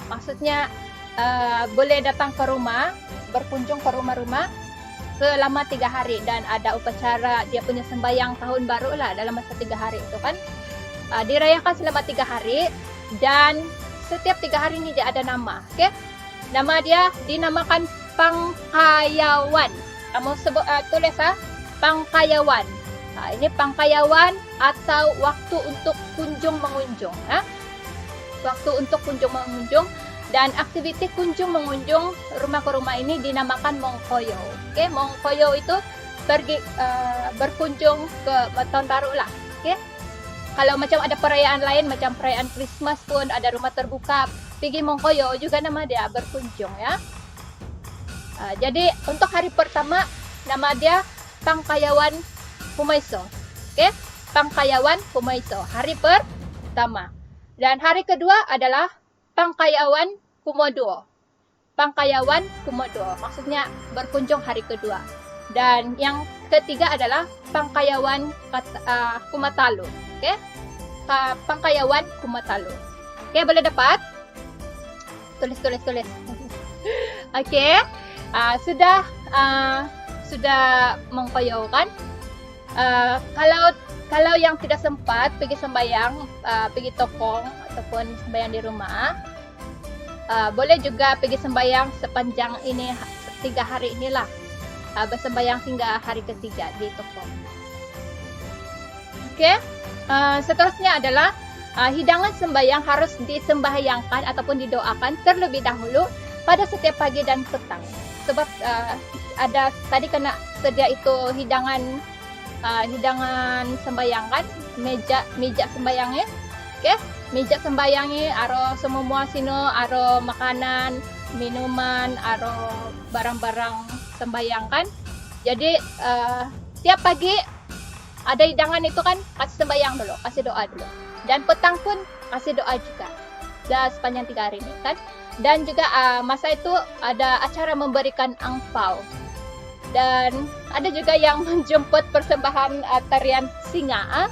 Maksudnya boleh datang ke rumah, berkunjung ke rumah-rumah selama 3 hari dan ada upacara dia punya sembahyang tahun baru lah dalam masa 3 hari itu kan. Dirayakan selama 3 hari dan setiap 3 hari ini dia ada nama. Oke? Nama dia dinamakan Pangkayawan. Kamu sebut tulis Pangkayawan. Ini Pangkayawan atau waktu untuk kunjung mengunjung. Waktu untuk kunjung mengunjung. Dan aktiviti kunjung mengunjung rumah ke rumah ini dinamakan Mongkoyo. Oke, Mongkoyo itu pergi berkunjung ke tahun baru lah. Oke. Kalau macam ada perayaan lain macam perayaan Christmas pun ada rumah terbuka, pergi Mongkoyo juga nama dia berkunjung ya. Jadi untuk hari pertama nama dia Pangkayawan Pumaiso. Oke, Pangkayawan Pumaiso hari pertama. Dan hari kedua adalah Pangkayawan Kumodo. Pangkayawan Kumodo, maksudnya berkunjung hari kedua. Dan yang ketiga adalah Pangkayawan Kumatalu. Oke? Pangkayawan Kumatalu. Oke, boleh dapat? Tulis. Oke. Sudah Mongkoyo kan? Kalau yang tidak sempat pergi sembahyang, pergi tokong ataupun sembahyang di rumah, boleh juga pergi sembahyang sepanjang ini 3 hari inilah, bersembahyang hingga hari ketiga di tokong. Oke, seterusnya adalah hidangan sembahyang harus disembahyangkan ataupun didoakan terlebih dahulu pada setiap pagi dan petang. Sebab ada tadi kena sedia itu hidangan sembahyang kan, meja sembahyangnya. Oke, meja sembahyangnya aro semua sino, aro makanan, minuman, aro barang-barang sembahyang kan. Jadi tiap pagi ada hidangan itu kan, kasih sembahyang dulu, kasih doa dulu. Dan petang pun kasih doa juga. Dan sepanjang 3 hari ini kan. Dan juga masa itu ada acara memberikan angpau. Dan ada juga yang menjemput persembahan tarian singa.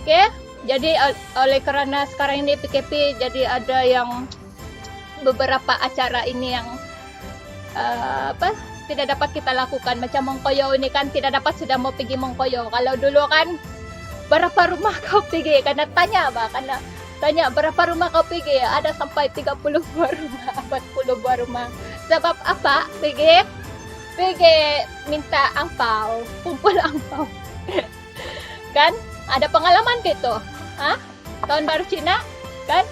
Oke, jadi oleh karena sekarang ini PKP, jadi ada yang beberapa acara ini yang tidak dapat kita lakukan. Macam Mongkoyo ini kan tidak dapat, sudah mau pergi Mongkoyo. Kalau dulu kan berapa rumah kau pergi? Karena tanya berapa rumah kau pergi? Ada sampai 30 buah rumah, 40 buah rumah. Sebab apa? Pergi minta angpau, kumpul angpau. Kan? Ada pengalaman gitu. Tahun Baru Cina, kan?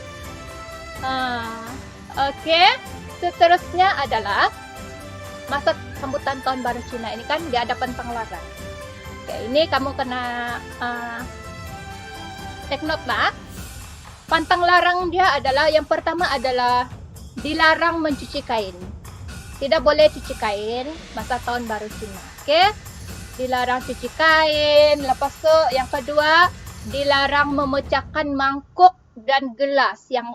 Oke. Seterusnya adalah masa sambutan Tahun Baru Cina ini kan di hadapan Panglarang. Oke, ini kamu kena take note lah. Pantang larang dia adalah yang pertama adalah dilarang mencuci kain. Tidak boleh cuci kain masa Tahun Baru Cina. Oke? Dilarang cuci kain. Lepas tu yang kedua, dilarang memecahkan mangkuk dan gelas yang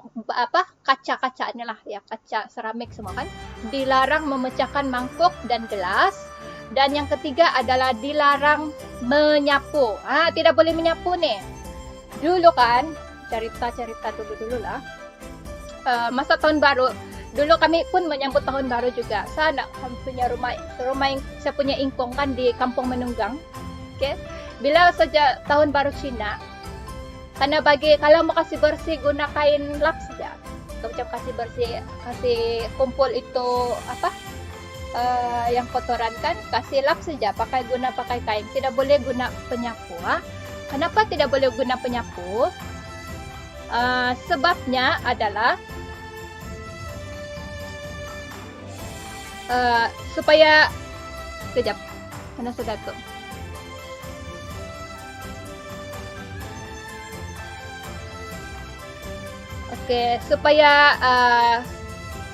kaca-kaca inilah ya, kaca seramik semua kan. Dilarang memecahkan mangkuk dan gelas. Dan yang ketiga adalah dilarang menyapu. Tidak boleh menyapu nih. Dulu kan, cerita dulu lah. Masa Tahun Baru, dulu kami pun menyambut Tahun Baru juga. Saya punya rumah yang saya punya ingkong kan di Kampung Menunggang. Oke. Bila saja Tahun Baru Cina, karena kalau mau kasih bersih guna kain lap saja. Macam kasih bersih, kasih kumpul itu yang kotoran kan, kasih lap saja, pakai kain. Tidak boleh guna penyapu. Kenapa tidak boleh guna penyapu? Sebabnya adalah supaya kejap, mana sudah tuh? Oke, supaya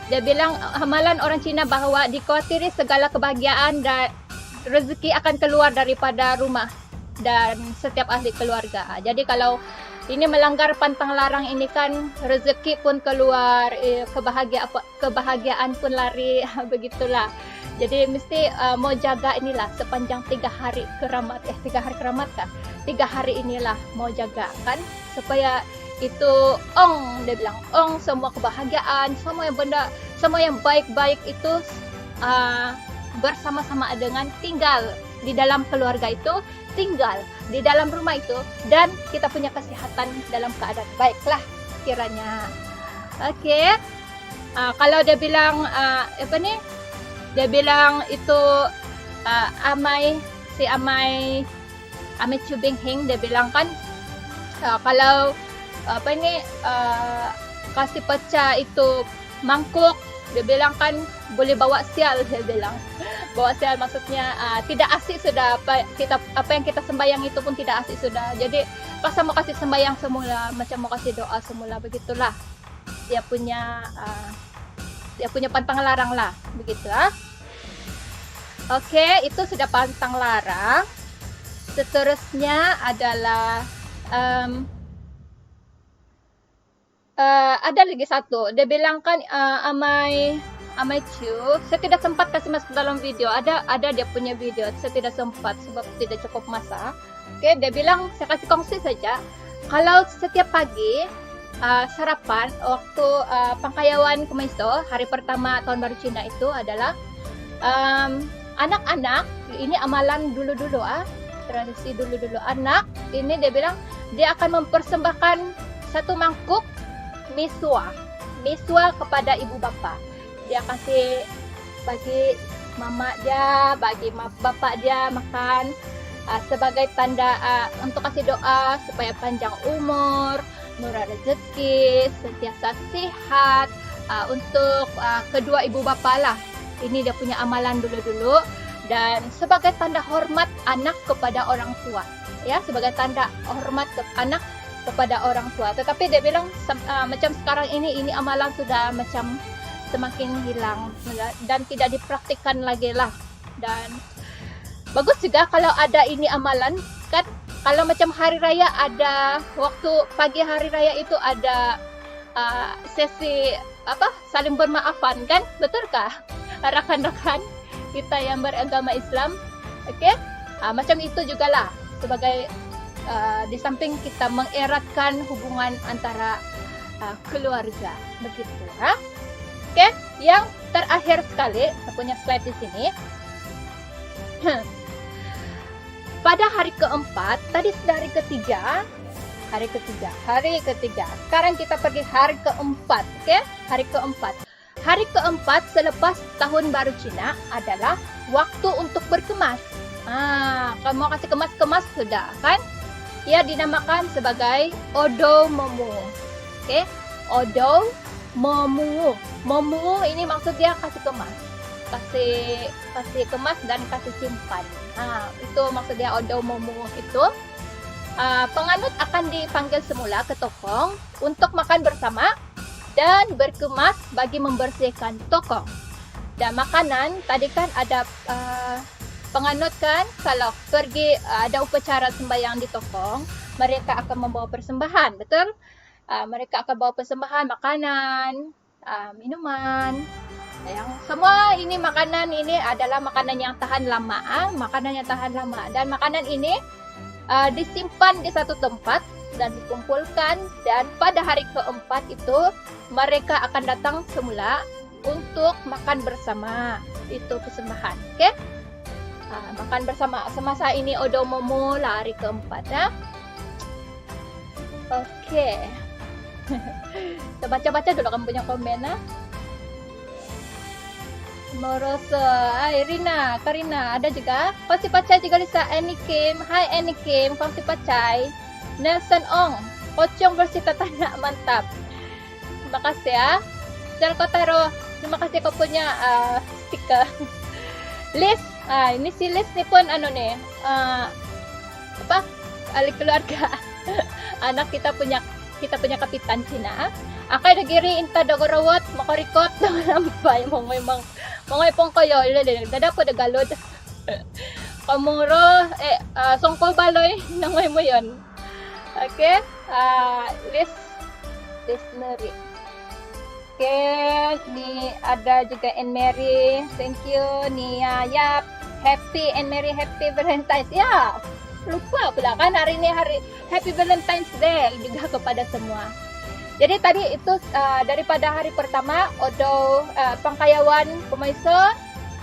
dia bilang hamalan orang Cina bahwa dikhawatiri segala kebahagiaan dan rezeki akan keluar daripada rumah dan setiap ahli keluarga. Jadi kalau ini melanggar pantang larang ini kan rezeki pun keluar, kebahagiaan pun lari, begitulah. Jadi mesti mau jaga inilah sepanjang 3 hari keramat, 3 hari keramat kan? 3 hari inilah mau jaga kan, supaya itu dia bilang semua kebahagiaan, semua yang baik-baik itu bersama-sama dengan tinggal di dalam keluarga itu, tinggal di dalam rumah itu, dan kita punya kesehatan dalam keadaan baiklah kiranya. Oke. Kalau dia bilang dia bilang itu Amai Chubing Hing, dia bilang kan kalau kasih pecah itu mangkuk, dia bilang kan boleh bawa sial, dia bilang. Bawa sial maksudnya tidak asik sudah, apa yang kita sembahyang itu pun tidak asik sudah. Jadi pas mau kasih sembahyang semula, macam mau kasih doa semula, begitulah. Dia punya pantang larang lah, begitu ah. Oke, itu sudah pantang larang. Seterusnya adalah ada lagi satu. Dia bilang kan Amai Chu, saya tidak sempat kasih masuk dalam video. Ada dia punya video, saya tidak sempat sebab tidak cukup masa. Oke, dia bilang saya kasih kongsi saja. Kalau setiap pagi sarapan waktu Pangkayawan Kumaiso, hari pertama tahun baru Cina itu adalah anak-anak, ini amalan dulu-dulu tradisi dulu-dulu. Anak ini dia bilang dia akan mempersembahkan 1 mangkuk miswa kepada ibu bapa. Dia kasih bagi mama dia, bagi bapak dia makan sebagai tanda untuk kasih doa supaya panjang umur, murah rezeki, sentiasa sehat, untuk kedua ibu bapa lah. Ini dia punya amalan dulu-dulu, dan sebagai tanda hormat anak kepada orang tua, ya, sebagai tanda hormat ke anak kepada orang tua. Tetapi dia bilang macam sekarang ini amalan sudah macam semakin hilang dan tidak dipraktikkan lagi lah. Dan bagus juga kalau ada ini amalan kan. Kalau macam hari raya, ada waktu pagi hari raya itu ada sesi saling bermaafan kan, betulkah rekan-rekan kita yang beragama Islam? Oke, macam itu juga lah, sebagai di samping kita mengeratkan hubungan antara keluarga, begitu ya. Oke, yang terakhir sekali, saya punya slide di sini. Pada hari keempat, tadi sudah hari ketiga. Sekarang kita pergi hari keempat, oke? Hari keempat. Hari keempat selepas tahun baru Cina adalah waktu untuk berkemas. Kalau mau kasih kemas-kemas sudah kan? Ia dinamakan sebagai Odo Momu. Oke, Odo Momu. Momu ini maksud dia kasih kemas. Kasih kemas dan kasih simpan. Itu maksud dia Odo Momu itu. Penganut akan dipanggil semula ke tokong untuk makan bersama dan berkemas bagi membersihkan tokong. Dan makanan, tadi kan ada penganut kan, kalau pergi ada upacara sembahyang di tokong, mereka akan membawa persembahan, betul? Mereka akan bawa persembahan, makanan, minuman. Yang semua ini makanan ini adalah makanan yang tahan lama, dan makanan ini disimpan di satu tempat dan dikumpulkan, dan pada hari keempat itu mereka akan datang semula untuk makan bersama. Itu persembahan, oke? Makan bersama semasa ini Odo Momo lah hari keempat ya. Oke. Kita baca-baca dulu kamu punya komen ya. Morosa, Irina, Karina, ada juga. Kongsi pacai juga Lisa, Annie Kim. Hai Annie Kim, kongsi pacai. Nelson Ong, pocong bersita tanah, mantap. Terima kasih ya. Del Kotaro, terima kasih kau punya stiker. Liz, ini si Liz nih pun ahli keluarga. Anak kita punya kapitan Cina. Akay nagiri inta dagorawat makarikot lampay mga pong kayo dada po dagalod. Kamuro songko baloy nangoy mo yon. Okay? Listenery. Okay, ni ada juga and Mary. Thank you ni Yap. Happy and Merry Happy Valentine's. Ya. Lupa pula kan hari ini hari Happy Valentine's Day juga kepada semua. Jadi tadi itu daripada hari pertama Odo Pangkayawan Pemaiso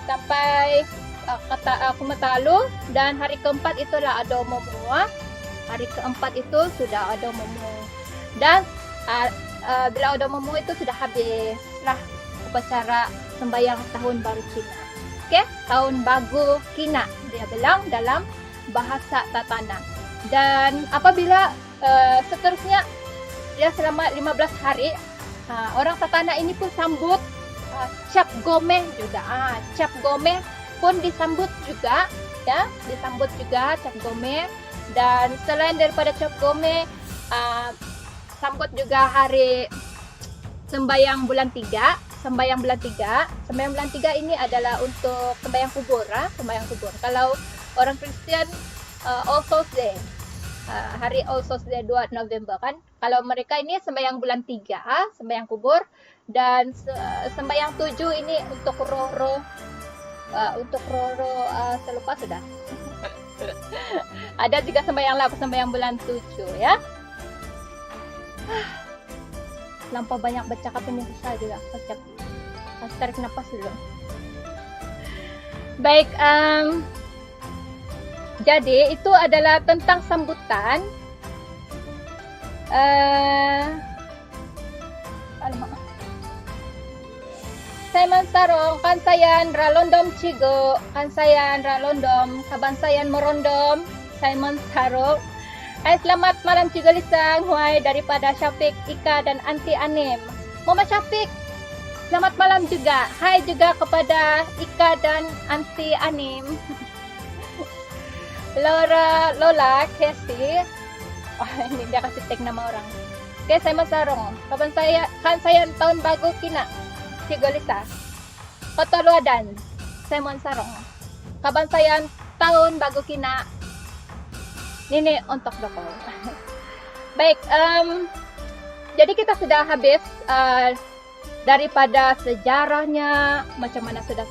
sampai kata Kumatalu, dan hari keempat itulah Ado Momo. Hari keempat itu sudah Ado Momo. Dan bila Ado Momo itu sudah habis lah upacara sembahyang tahun baru Cina. Oke, tahun baru Kina dia bilang dalam bahasa Tatana. Dan apabila seterusnya dia selama 15 hari orang Tatana ini pun sambut Cap Gomeh juga. Cap Gomeh pun disambut juga ya, disambut juga Cap Gomeh. Dan selain daripada Cap Gomeh sambut juga hari sembahyang bulan 3. Sembahyang bulan 3 ini adalah untuk sembahyang kubur, sembahyang kubur. Kalau orang Kristen All Souls Day, hari All Souls Day 2 November kan. Kalau mereka ini sembahyang bulan 3, sembahyang kubur, dan sembahyang 7 ini untuk roh-roh selupa sudah. Ada juga sembahyang bulan 7 ya. Lampau banyak bercakap ini susah juga. Harus tarik nafas dulu. Baik, jadi itu adalah tentang sambutan. Simon Sarong, Kansayan Ralondom Cigo, Kansayan Ralondom, Kabansayan Morondom, Simon Sarong. Selamat malam Cigo Lisang, Huay daripada Syafiq, Ika dan Anti Anim. Mama Syafiq, selamat malam juga. Hai juga kepada Ika dan Anti Anim. Lola, Casey. Oh, ini dia kasih tag nama orang. Oke, Simon Sarong. Kapan saya tahun baru Kina. Cigo Lisa. Kotoluadan, Simon Sarong. Kapan saya tahun baru Kina. Ini untuk doko. Baik, jadi kita sudah habis daripada sejarahnya, macam mana sudah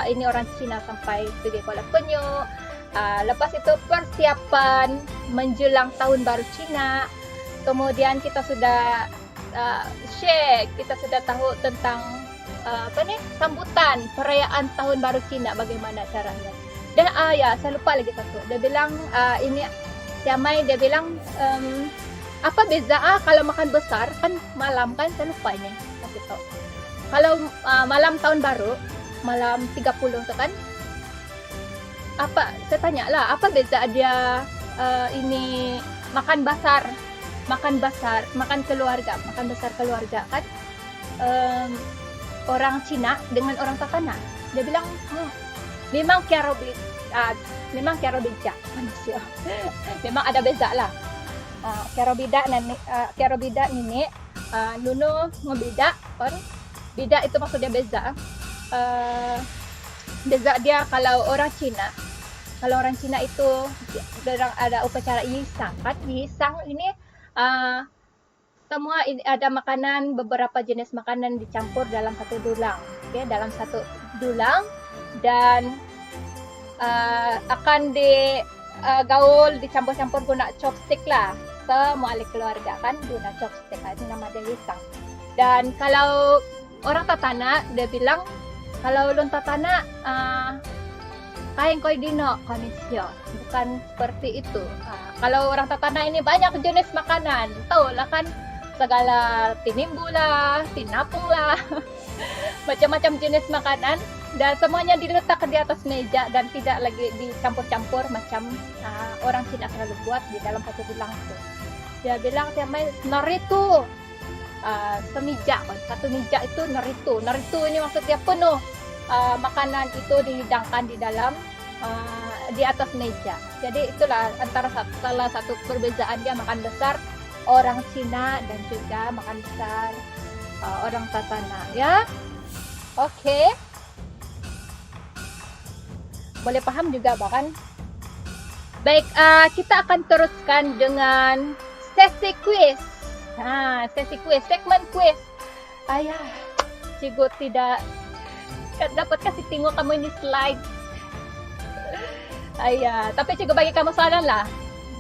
ini orang Cina sampai pergi Kuala Penyu. Lepas itu persiapan menjelang tahun baru Cina. Kemudian kita sudah share, kita sudah tahu tentang sambutan perayaan tahun baru Cina, bagaimana caranya. Dan ya, saya lupa lagi satu. Dia bilang ini Siamai, dia bilang apa beza kalau makan besar kan malam kan, saya lupa ini kasih tahu. Kalau malam tahun baru, malam 30 tu kan, apa saya tanya lah, apa beza dia ini makan besar, makan keluarga, makan besar keluarga kan, orang Cina dengan orang Tatana. Dia bilang memang memang kira beda manusia. Memang ada beza lah. Kira beda ini nuno ngebeda kan. Beda itu maksudnya beza. Beza dia kalau orang Cina itu ada upacara Yisang kan. Yisang ini semua ada makanan, beberapa jenis makanan dicampur dalam satu dulang. Okay, dalam satu dulang, dan akan gaul dicampur-campur guna chopstick lah. Semua ahli keluarga kan guna chopstick, itu nama dia Yisang. Dan kalau orang Tatana, dia bilang kalau ulun Tatana kain koi dino komisio, bukan seperti itu. Kalau orang Tatana ini banyak jenis makanan, tahu lah kan, segala tinimbu lah, tinapung lah, macam-macam jenis makanan. Dan semuanya diletak di atas meja dan tidak lagi dicampur-campur macam orang Cina selalu buat di dalam satu dulang itu. Dia bilang siamai naritu, semija, satu meja itu naritu. Naritu ini maksudnya penuh makanan itu dihidangkan di dalam di atas meja. Jadi itulah antara salah satu perbezaan dia makan besar orang Cina dan juga makan besar orang Tatana ya. Oke. Boleh paham juga bahkan. Baik, kita akan teruskan dengan sesi kuis. Sesi kuis, segmen kuis. Ayah, cikgu tidak dapat kasih tengok kamu ini slide. Ayah, tapi cikgu bagi kamu soalan lah.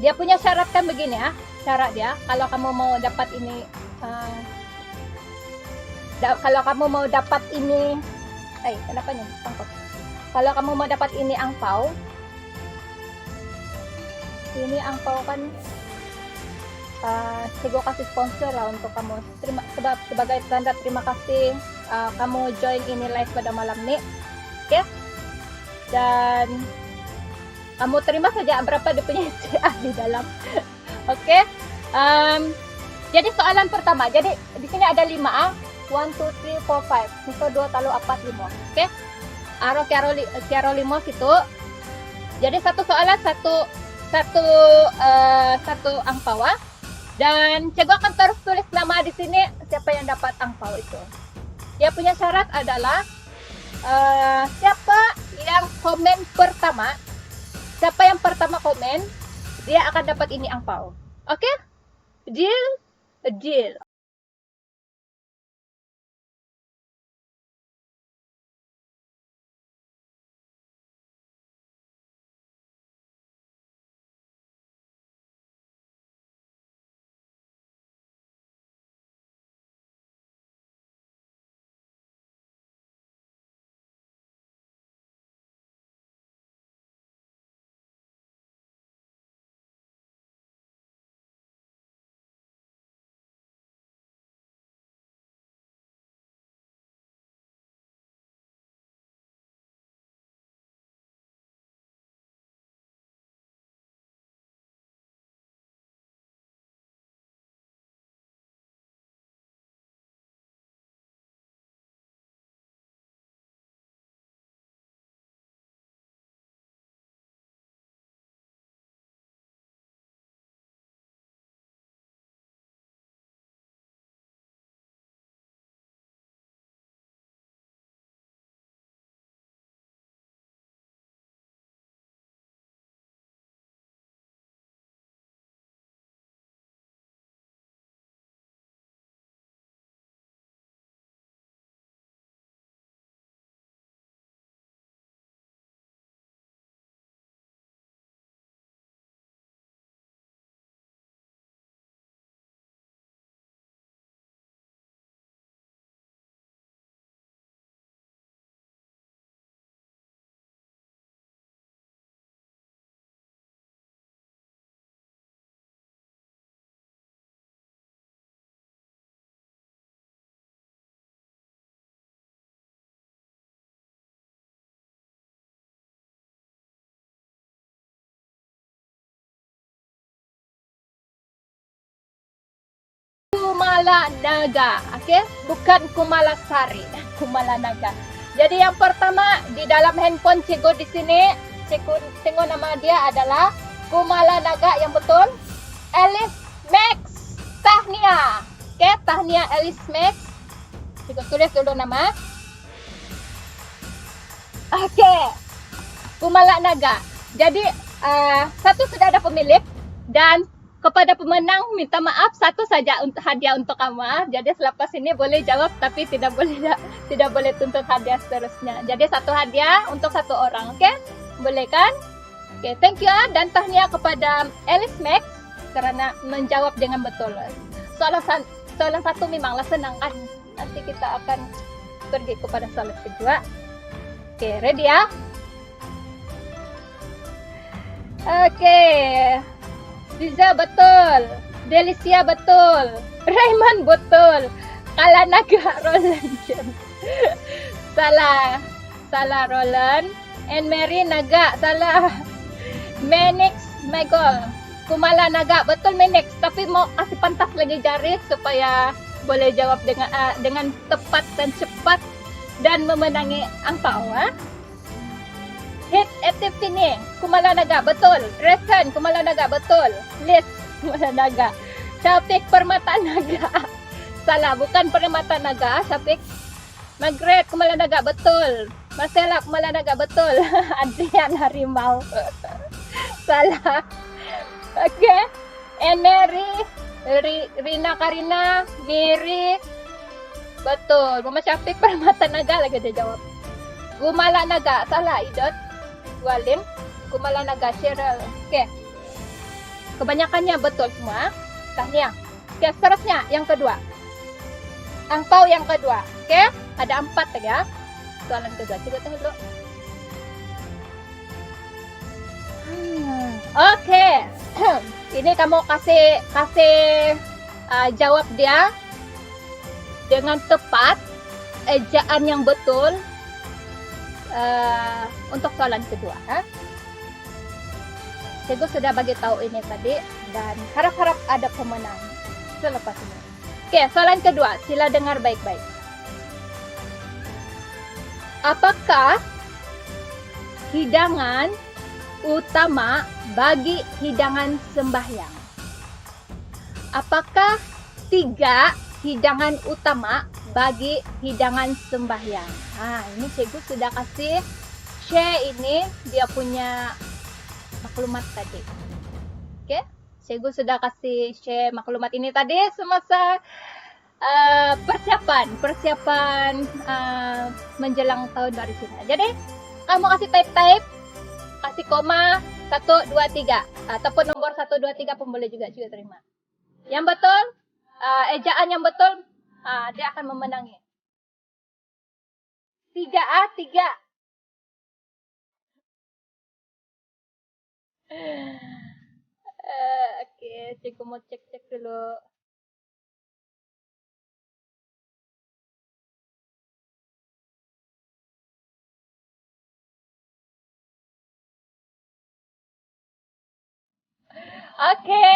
Dia punya syarat kan begini ya. Syarat dia, kalau kamu mau dapat ini, kenapa nih? Angkot. Kalau kamu mau dapat ini angpau, kan cikgu kasih sponsor lah untuk kamu. Sebagai tanda terima kasih kamu join ini live pada malam ini. Oke? Dan kamu terima saja berapa dia punya di dalam. Oke? Jadi soalan pertama. Jadi di sini ada 5 1, 2, 3, 4, 5. Misal 2 talu 4, 5. Oke? Aro kiaro 5 situ. Jadi satu soalan satu angpau. Dan cikgu akan terus tulis nama di sini siapa yang dapat angpau itu. Dia punya syarat adalah siapa yang komen pertama, siapa yang pertama komen, dia akan dapat ini angpau. Oke? Deal? Deal. Kumala Naga, oke? Bukan Kumala Sari, Kumala Naga. Jadi yang pertama di dalam handphone cikgu di sini, cikgu tengok nama dia adalah Kumala Naga yang betul. Alice Max Tahnia, oke? Tahnia Alice Max. Cikgu tulis dulu nama. Oke, Kumala Naga. Jadi satu sudah ada pemilik dan kepada pemenang minta maaf, satu saja hadiah untuk kamu. Jadi selepas ini boleh jawab tapi tidak boleh tuntut hadiah seterusnya. Jadi satu hadiah untuk satu orang, oke? Boleh kan? Oke, thank you dan tahniah kepada Alice Max karena menjawab dengan betul. Soalan satu memanglah senang kan? Nanti kita akan pergi kepada soalan kedua. Oke, ready ya? Oke. Liza betul, Delicia betul, Raymond betul, Kalanaga Roland salah Roland, and Mary Naga salah, Menix Megol, Kumala Naga betul Menix, tapi mau kasih pantas lagi jari supaya boleh jawab dengan tepat dan cepat dan memenangi angpau. Hit Etifini, Kumala Naga, betul. Rekan, Kumala Naga, betul. Liz, Kumala Naga. Syafiq Permata Naga. Salah, bukan Permata Naga, Syafiq. Margaret Kumalanaga, betul. Marcella Kumalanaga, betul. Adrian Harimau. Salah. Oke. And Mary, Rina Karina, Mary. Betul. Mama Syafiq Permata Naga lagi dia jawab. Gumala Naga, salah Idot. Walim. Gumala Naga, Cheryl. Oke. Kebanyakannya betul semua. Tahniah. Oke, seterusnya yang kedua. Angpau yang kedua. Oke, ada 4 ya. Soalan kedua, coba tunggu dulu. Oke. Ini kamu kasih jawab dia dengan tepat, ejaan yang betul untuk soalan kedua. Cikgu sudah bagi tahu ini tadi dan harap-harap ada pemenang selepas ini. Oke, soalan kedua, sila dengar baik-baik. Apakah hidangan utama bagi hidangan sembahyang? Apakah 3 hidangan utama bagi hidangan sembahyang? Nah, ini cikgu sudah kasih share ini dia punya maklumat tadi. Oke, cikgu sudah kasih share maklumat ini tadi semasa persiapan menjelang tahun baru Cina. Jadi kamu kasih type, kasih koma 1, 2, 3 ataupun nomor 1, 2, 3 pun boleh juga terima. Yang betul, ejaan yang betul, dia akan memenangi. 3A, 3. Oke, cikgu mau cek dulu. Oke,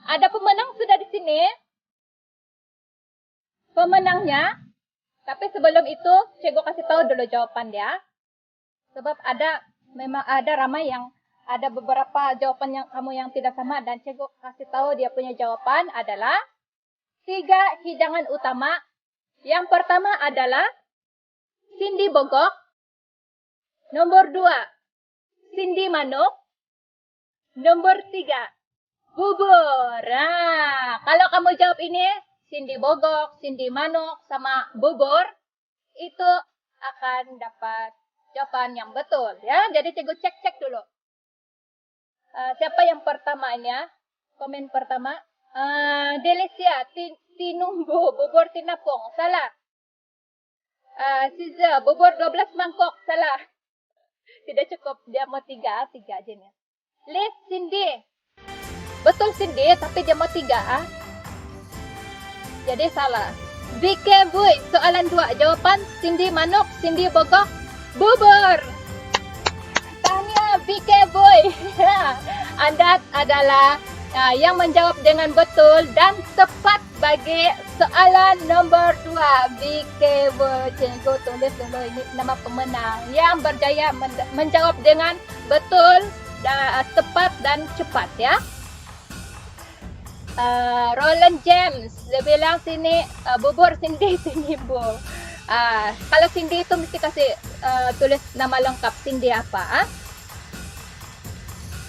ada pemenang sudah di sini. Pemenangnya. Tapi sebelum itu, cikgu kasih tahu dulu jawaban dia. Sebab memang ada ramai yang ada beberapa jawaban yang kamu yang tidak sama dan cikgu kasih tahu dia punya jawaban adalah 3 hidangan utama. Yang pertama adalah Sindi Bogok. Nomor 2, Sindi Manuk. Nomor 3, bubur. Nah, kalau kamu jawab ini, Sindi Bogok, Sindi Manuk, sama bubur, itu akan dapat jawaban yang betul. Ya, jadi cikgu cek dulu. Siapa yang pertamanya? Komen pertama. Delicia, Tinumbu, bubur Tinapong. Salah. Siza, bubur 12 mangkok. Salah. Tidak cukup, dia mau 3 jenis. Liz, Cindy. Betul Cindy, tapi dia mau 3. Jadi salah. BK Boy, soalan 2. Jawaban Cindy Manuk, Cindy Bogok, bubur. Tanya BK Boy. Anda adalah yang menjawab dengan betul dan tepat bagi soalan nomor 2. BK Boy. Cikgu tulis dulu ini nama pemenang yang berjaya menjawab dengan betul, tepat dan cepat ya. Roland James dia bilang sini bubur Cindy bu. Kalau Cindy itu mesti kasih tulis nama lengkap Cindy apa?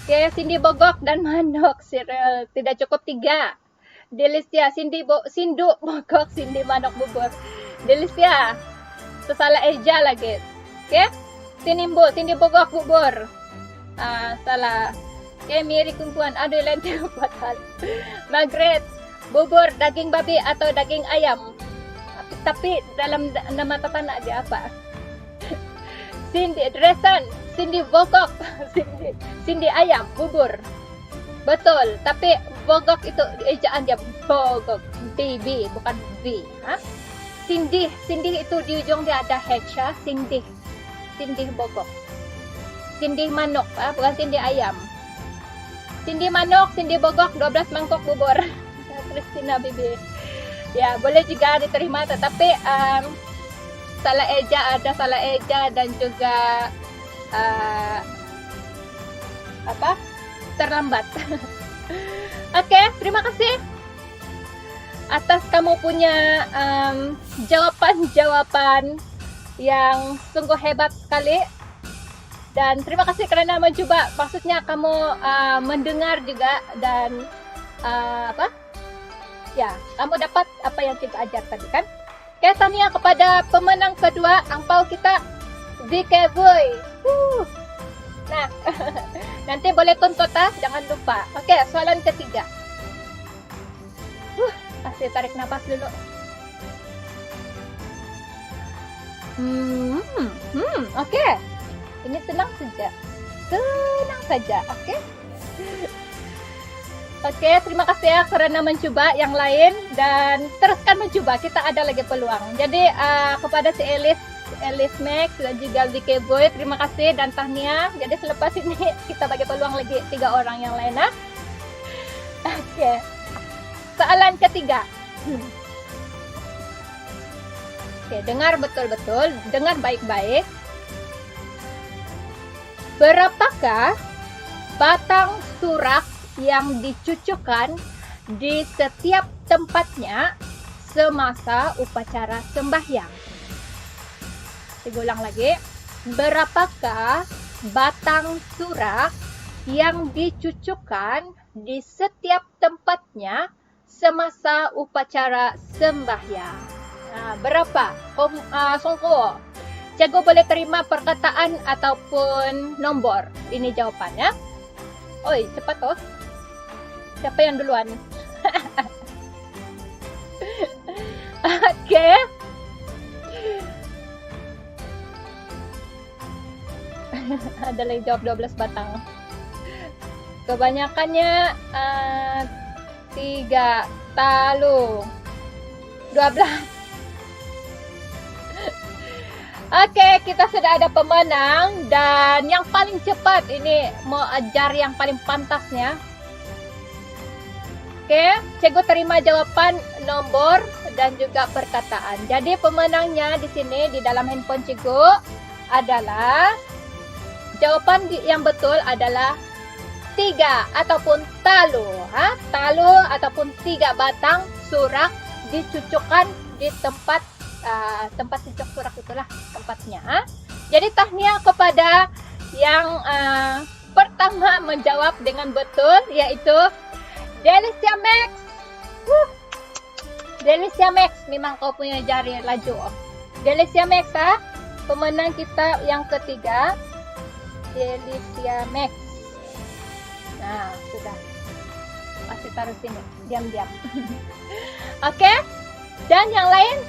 Oke, Cindy Bogok dan Manuk. Cyril tidak cukup 3. Delicia, Sindu Bogok, Cindy Manuk bubur. Delicia, salah eja lagi. Oke, Cindy Bogok bubur. Salah. Oke, Miri Kumpuan. Aduh, lentil fatal. Margaret, bubur daging babi atau daging ayam? Tapi dalam nama tatana dia apa? Cindy Dresan, Cindy Bogok, Cindy ayam, bubur. Betul, tapi Bogok itu ejaan dia Bogok, B bukan B. Cindy itu di ujung dia ada H ya, Cindy Bogok. Cindy Manuk, bukan Cindy ayam. Cindy Manuk, Cindy Bogok, 12 mangkok bubur. Christina Bibi. Ya, boleh juga diterima, tetapi salah eja dan juga terlambat. Oke, terima kasih. atas kamu punya jawaban-jawaban yang sungguh hebat sekali. Dan terima kasih karena mencoba, maksudnya kamu mendengar juga dan apa? Ya, kamu dapat apa yang kita ajar tadi kan? Oke, tanya kepada pemenang kedua, angpau kita DK Boy. Nah, nanti boleh tuntut jangan lupa. Oke, soalan ketiga. Kasih tarik nafas dulu. Oke. Ini tenang saja. Tenang saja, oke? Oke, terima kasih ya karena mencoba yang lain dan teruskan mencoba. Kita ada lagi peluang. Jadi kepada si Elis Max dan juga DK Boy, terima kasih dan tahniah. Jadi selepas ini kita bagi peluang lagi 3 orang yang lain. Oke. Soalan ketiga. Oke, dengar betul-betul, dengar baik-baik. Berapakah batang surak yang dicucukkan di setiap tempatnya semasa upacara sembahyang? Saya ulang lagi. Berapakah batang surak yang dicucukkan di setiap tempatnya semasa upacara sembahyang? Nah, berapa? Songko. Cikgu boleh terima perkataan ataupun nombor. Ini jawapannya. Oi, cepat toh. Siapa yang duluan? Oke. Ada lagi jawab 12 batang. Kebanyakannya 3 talu 12. Oke, kita sudah ada pemenang dan yang paling cepat ini mau ajar yang paling pantasnya. Oke, cikgu terima jawaban, nomor dan juga perkataan. Jadi pemenangnya di sini di dalam handphone cikgu adalah jawaban yang betul adalah 3 ataupun talu. Talu ataupun 3 batang surak dicucukkan di tempat cucuk surak itulah tempatnya. Jadi tahniah kepada yang pertama menjawab dengan betul, yaitu Delicia Max. Delicia Max, memang kau punya jari laju. Delicia Max, pemenang kita yang ketiga, Delicia Max. Nah, sudah. Masih taruh sini, diam-diam. Oke. Dan yang lain,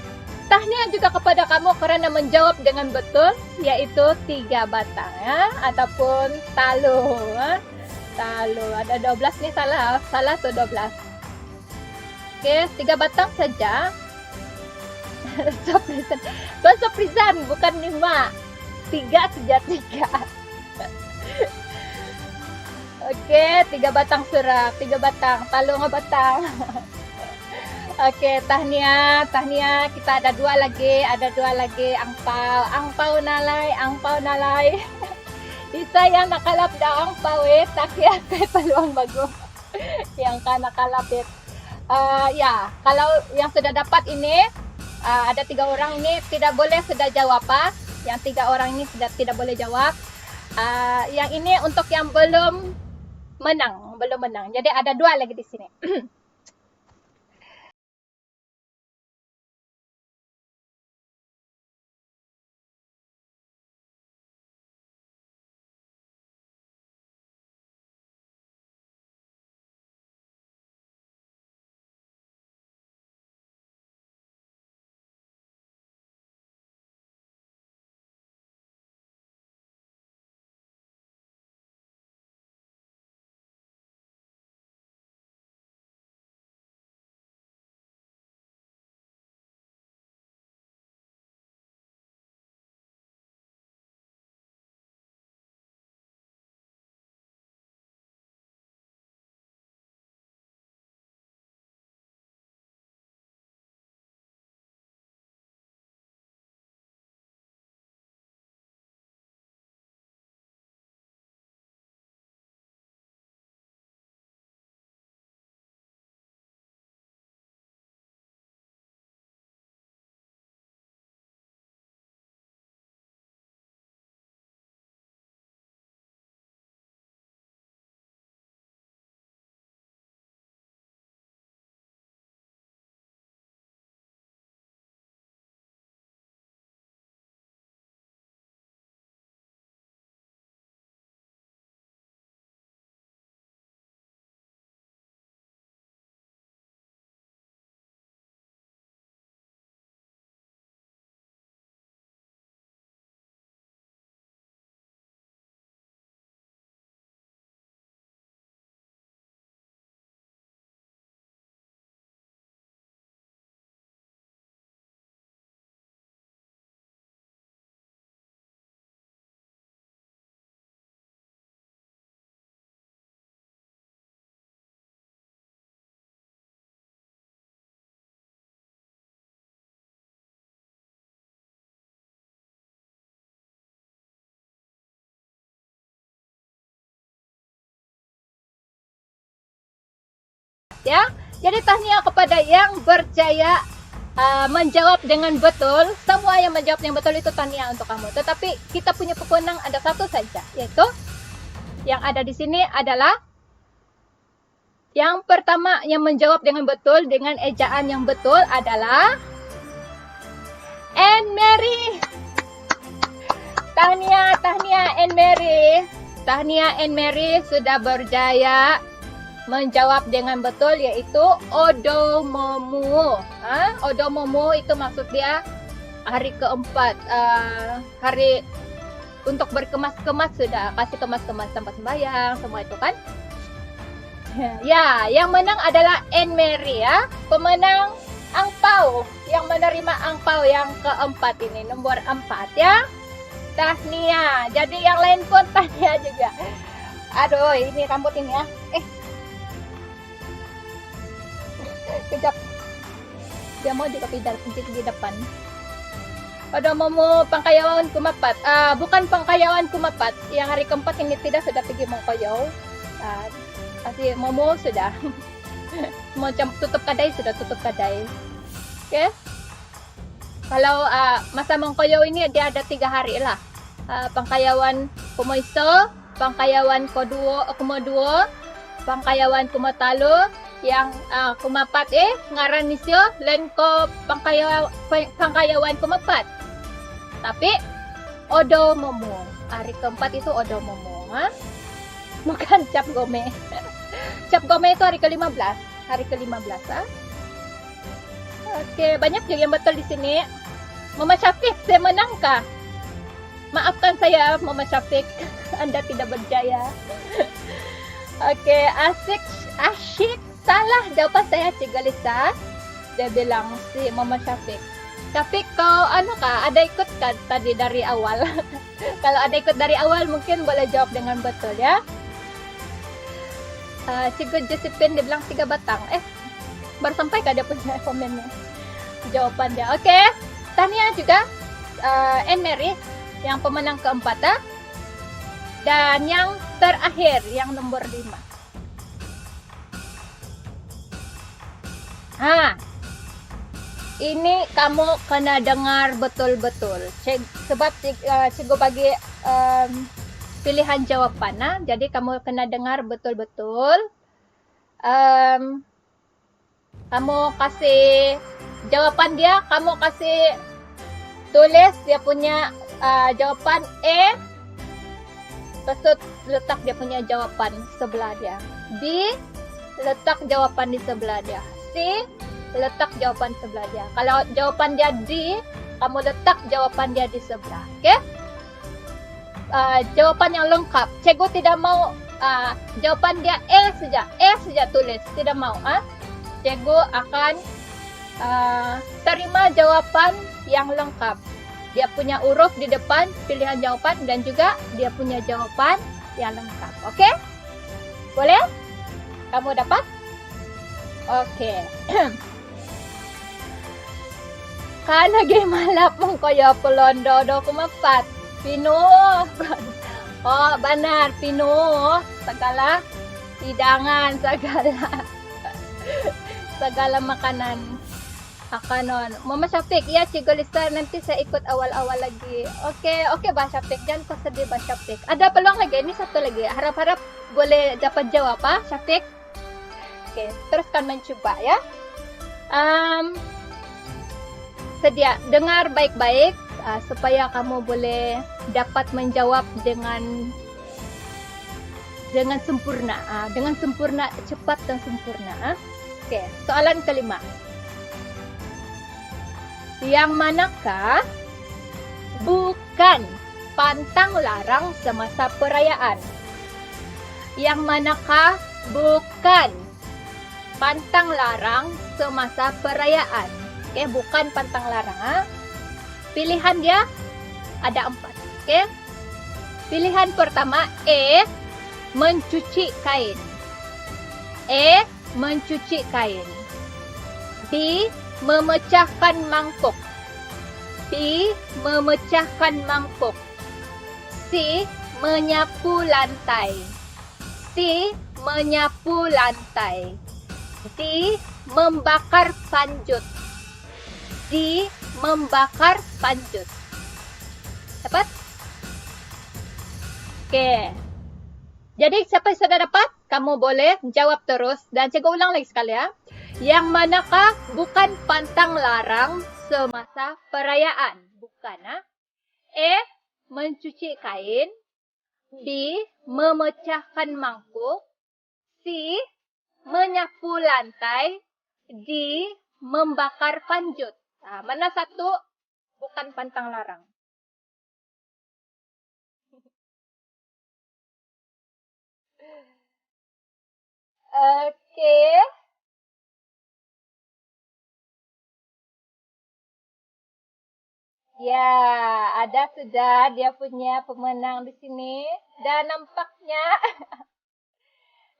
tahniah juga kepada kamu karena menjawab dengan betul, yaitu 3 batang ataupun talu. Talu ada 12 nih, salah tuh 12. Oke, 3 batang saja. Surprisan bukan 5. 3 saja 3. Oke, 3 batang surak, 3 batang, talu 5 batang. Oke, tahniah, kita ada 2 lagi, angpau nalay. Isa yang nakalap da angpau tak ya kay peluang bago. Yang ka nakalapit. Ya, kalau yang sudah dapat ini ada 3 orang ini tidak boleh sudah jawab Yang 3 orang ini sudah tidak boleh jawab. Yang ini untuk yang belum menang. Jadi ada 2 lagi di sini. ya. Jadi tahniah kepada yang berjaya menjawab dengan betul. Semua yang menjawab yang betul itu tahniah untuk kamu. Tetapi kita punya pemenang ada satu saja, yaitu yang ada di sini adalah yang pertama yang menjawab dengan betul dengan ejaan yang betul adalah Anne Mary. Tahniah Anne Mary. Tahniah Anne Mary sudah berjaya menjawab dengan betul, yaitu Odomomu. Odomomu itu maksud dia hari keempat, hari untuk berkemas-kemas, sudah kasih kemas-kemas tempat sembahyang semua itu kan. Ya, yang menang adalah Anne Mary ya, pemenang angpau yang menerima angpau yang keempat ini, nomor 4 ya. Tahniah. Jadi yang lain pun tahniah juga. Aduh, ini rambut ini ya. Kejap. Dia mau juga di depan. Pada momo pangkayawan kumapat. Bukan pangkayawan kumapat. Yang hari keempat ini tidak sudah pergi mengkayaw. Masih momo sudah. Mau tutup kadai sudah tutup kadai. Oke. Kalau masa mengkayaw ini dia ada 3 hari lah. Pangkayawan kumoiso, pangkayawan kumoduo, pangkayawan kumatalo, yang kumapat ngaran nisyo len ko pangkayawan kumapat. Tapi odo momo. Hari keempat itu odo momo, bukan cap gome. Cap gome itu hari ke-15. Hari ke-15 Oke, banyak juga yang betul di sini. Mama Syafiq, saya menang kah? Maafkan saya, Mama Syafiq. Anda tidak berjaya. Oke, asyik salah jawaban saya, Cik Galisa. Dia bilang si Mama Syafiq. Syafiq, kau ada ikut kan tadi dari awal? Kalau ada ikut dari awal mungkin boleh jawab dengan betul ya. Cikgu Josephine dia bilang 3 batang. Baru sampai dia punya komennya, jawaban dia. Oke, tahniah juga Anne Mary yang pemenang keempat dan yang terakhir yang nomor 5. Ini kamu kena dengar betul-betul. Sebab cikgu bagi pilihan jawaban. Jadi kamu kena dengar betul-betul. Kamu kasih jawaban dia, kamu kasih tulis dia punya jawaban terus letak dia punya jawaban sebelah dia. B, letak jawaban di sebelah dia. C, letak jawaban sebelah dia. Kalau jawaban dia D, kamu letak jawaban dia di sebelah. Oke? Jawaban yang lengkap. Cikgu tidak mau jawaban dia E saja tulis, tidak mau. Cikgu akan terima jawaban yang lengkap. Dia punya huruf di depan pilihan jawaban dan juga dia punya jawaban yang lengkap. Oke? Boleh? Kamu dapat? Oke. Kana gimana pong kaya Pulondo 24. Pino. Oh, benar, Pino. Segala hidangan, segala makanan. Akanon. Mama Syafiq, ya Cikgu Lisa, nanti saya ikut awal-awal lagi. Oke Bah Syafiq, jangan kau sedih Bah Syafiq. Ada peluang lagi, ini satu lagi. Harap-harap boleh dapat jawab Syafiq. Oke, teruskan mencoba ya. Sedia, dengar baik-baik supaya kamu boleh dapat menjawab dengan sempurna. Dengan sempurna, cepat dan sempurna. Oke, soalan kelima. Yang manakah bukan pantang larang semasa perayaan? Yang manakah bukan pantang larang semasa perayaan? Oke, bukan pantang larang. Pilihan dia ada 4. Oke. Pilihan pertama mencuci kain. Mencuci kain. B, memecahkan mangkuk. B, memecahkan mangkuk. C, menyapu lantai. C, menyapu lantai. di membakar panjut. Di membakar panjut. Dapat? Oke. Jadi siapa yang sudah dapat? Kamu boleh jawab terus. Dan cikgu ulang lagi sekali ya. Yang manakah bukan pantang larang semasa perayaan? Bukan, ha? E. Mencuci kain. B. Memecahkan mangkuk. C. Menyapu lantai. D. Membakar panjut. Nah, mana satu bukan pantang larang? Oke. Ya, ada sudah dia punya pemenang di sini. Dan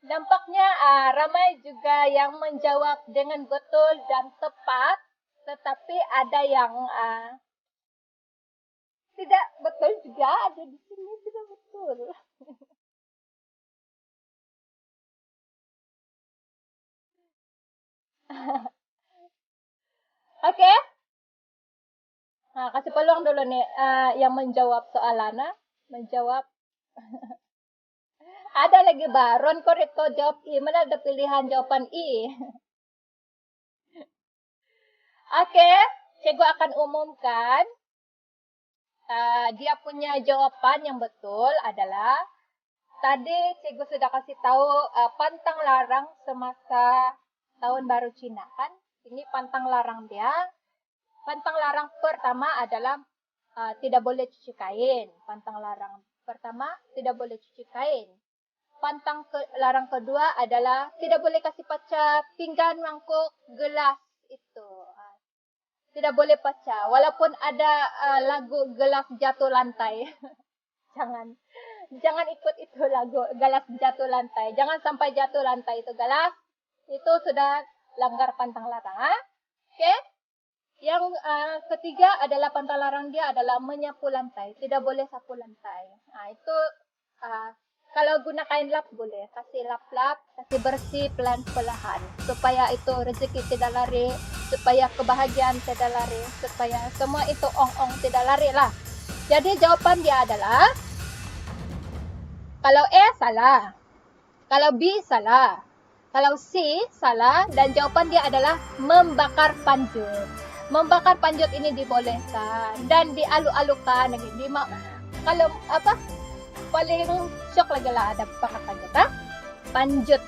nampaknya ramai juga yang menjawab dengan betul dan tepat, tetapi ada yang tidak betul juga, ada di sini tidak betul. Oke. Nah, kasih peluang dulu nih yang menjawab soalannya, menjawab. Ada lagi Baron Koreko jawab I, mana ada pilihan jawaban I. Oke, cikgu akan umumkan dia punya jawaban yang betul adalah tadi cikgu sudah kasih tahu pantang larang semasa tahun baru Cina kan. Ini pantang larang dia. Pantang larang pertama adalah tidak boleh cuci kain. Pantang larang pertama tidak boleh cuci kain. Pantang larang kedua adalah tidak boleh kasih pecah pinggan, mangkuk, gelas itu. Tidak boleh pecah. Walaupun ada lagu gelas jatuh lantai. Jangan ikut itu lagu gelas jatuh lantai. Jangan sampai jatuh lantai itu gelas. Itu sudah langgar pantang larang. Oke? Yang ketiga adalah pantang larang dia adalah menyapu lantai. Tidak boleh sapu lantai. Itu kalau guna kain lap boleh. Kasih lap-lap, kasih bersih pelan-pelan. Supaya itu rezeki tidak lari. Supaya kebahagiaan tidak lari. Supaya semua itu ong-ong tidak lari lah. Jadi jawaban dia adalah kalau A salah. Kalau B salah. Kalau C salah. Dan jawaban dia adalah membakar panjut. Membakar panjut ini dibolehkan dan dialu-alukan. Kalau apa paling syok lagi lah ada bakar panjut, panjut.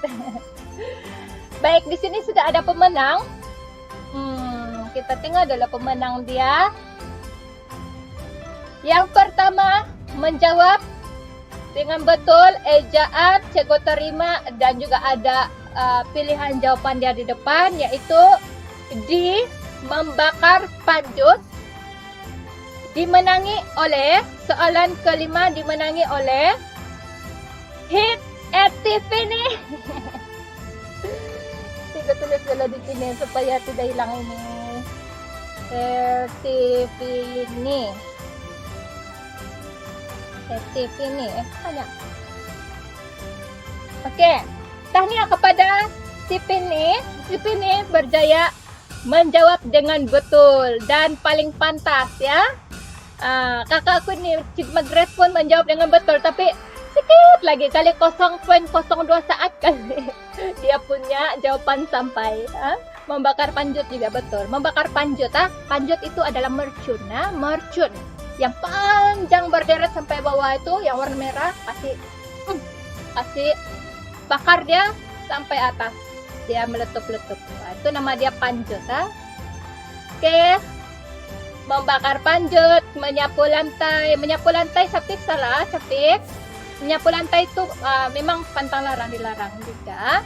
Baik, di sini sudah ada pemenang. Kita tengok dulu pemenang dia. Yang pertama menjawab dengan betul ejaan cikgu terima dan juga ada pilihan jawaban dia di depan yaitu D. Membakar panjut. Dimenangi oleh soalan kelima dimenangi oleh Hit Etivini. Tiga tulis dulu di sini supaya tidak hilang ini. Etivini. Etivini. Hanya. Oke. Tahniah kepada Sipini. Sipini berjaya menjawab dengan betul dan paling pantas ya. Kakakku ni cuma respon menjawab dengan betul tapi sedikit lagi kali 0.02 saat kali dia punya jawaban sampai. Membakar panjut juga betul. Membakar panjut panjut itu adalah mercun mercun yang panjang berderet sampai bawah itu yang warna merah kasih bakar dia sampai atas. Dia meletup-letup. Itu nama dia panjut. Oke. Membakar panjut, menyapu lantai. Menyapu lantai Syafiq salah, Syafiq. Menyapu lantai itu memang pantang larang, dilarang juga.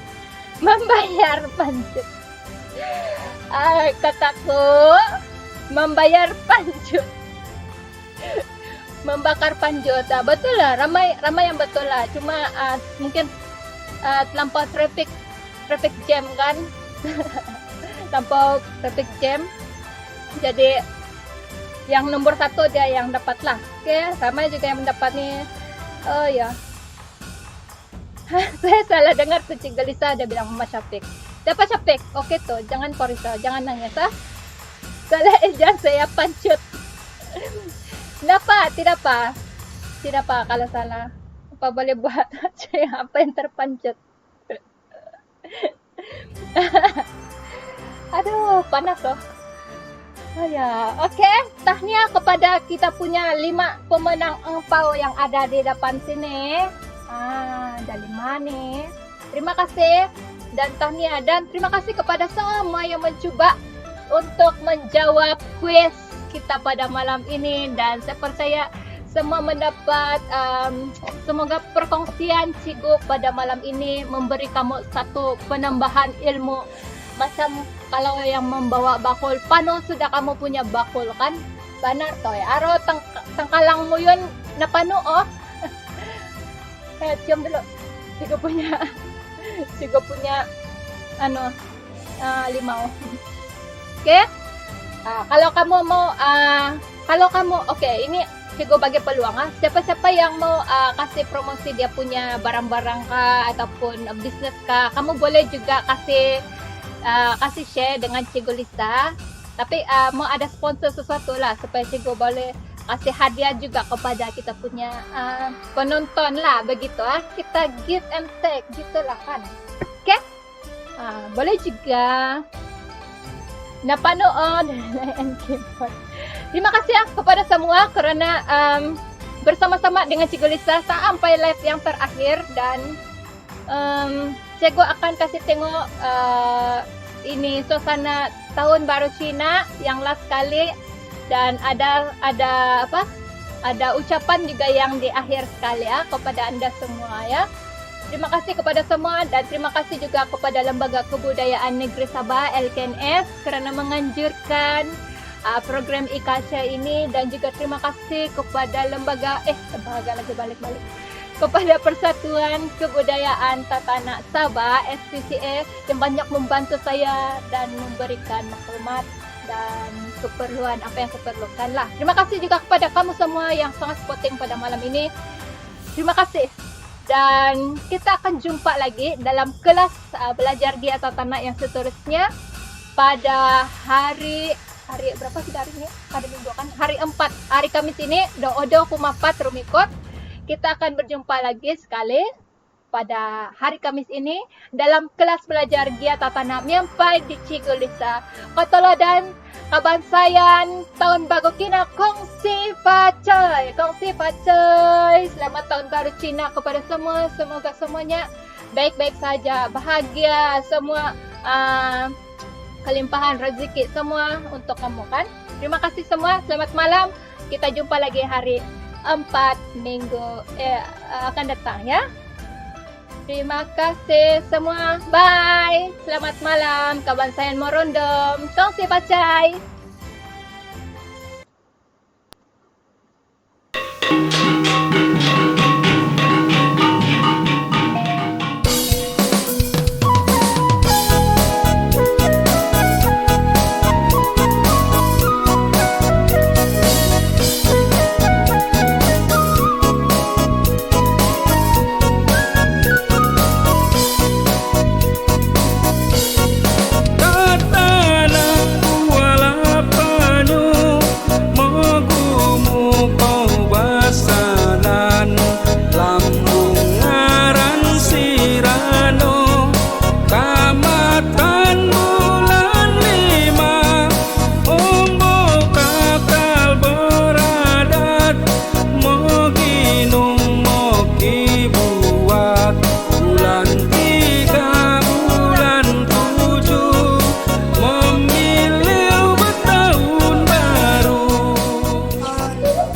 Membayar panjut. Kakakku, membayar panjut. Membakar panjut. Betul lah, ramai yang betul lah. Cuma mungkin terlampau traffic jam kan. Terlampau traffic jam. Jadi yang nomor 1 dia yang dapat lah. Oke, ramai juga yang mendapat nih. Oh ya. Saya salah dengar kucing gelisah dia bilang Mas Syafiq. Dapat siya pick. Okay to. Jangan kau risau. Jangan nangis, ha? Salah dyan saya pancut. Kenapa? Tidak pa. Tidak pa kalau salah. Apa boleh buat saya apa yang terpancut. Aduh, panas loh. Oh ya, oke. Tahniah kepada kita punya 5 pemenang angpau yang ada di depan sini. Ada 5 nih. Terima kasih dan tahniah dan terima kasih kepada semua yang mencoba untuk menjawab kuis kita pada malam ini dan saya percaya semua mendapat semoga perkongsian cikgu pada malam ini memberi kamu satu penambahan ilmu. Macam kalau yang membawa bakul, pano sudah kamu punya bakul kan? Benar toh ya. Aro tangkalang mo yun na pano oh. Cium dulu. Cikgu punya limau. Oke? Kalau kamu oke, ini Cikgu bagi peluang siapa-siapa yang mau kasih promosi dia punya barang-barang kah ataupun bisnis kah, kamu boleh juga kasih share dengan Cikgu Lisa. Tapi mau ada sponsor sesuatu lah supaya Cikgu boleh kasih hadiah juga kepada kita punya penonton lah begitu kita give and take gitulah kan. Oke? Boleh juga napanood and keyboard. Terima kasih kepada semua karena bersama-sama dengan Cikgu Lisa sampai live yang terakhir dan Cikgu akan kasih tengok ini suasana tahun baru Cina yang last kali dan ada ucapan juga yang di akhir sekali kepada anda semua ya. Terima kasih kepada semua dan terima kasih juga kepada Lembaga Kebudayaan Negeri Sabah LKNS kerana menganjurkan program e-culture ini dan juga terima kasih kepada kepada Persatuan Kebudayaan Tatanak Sabah SPCA yang banyak membantu saya dan memberikan maklumat dan keperluan apa yang saya perlukan lah. Terima kasih juga kepada kamu semua yang sangat supporting pada malam ini. Terima kasih. Dan kita akan jumpa lagi dalam kelas belajar Gia Tatanak yang seterusnya pada hari berapa sih hari ini? Hari Minggu kan? Hari 4, hari Kamis ini, Odo Kumapat Rumikot. Kita akan berjumpa lagi sekali pada hari Kamis ini dalam kelas belajar Gia Tatanak Miampai di Cikgu Lisa. Kotolo dan kabansayan tahun baru Cina kongsi pacoy. Selamat tahun baru Cina kepada semua. Semoga semuanya baik-baik saja, bahagia, semua kelimpahan rezeki semua untuk kamu kan. Terima kasih semua. Selamat malam. Kita jumpa lagi hari 4 minggu akan datang ya. Terima kasih semua. Bye. Selamat malam. Kabansayan Morondom. Kongsi pacay.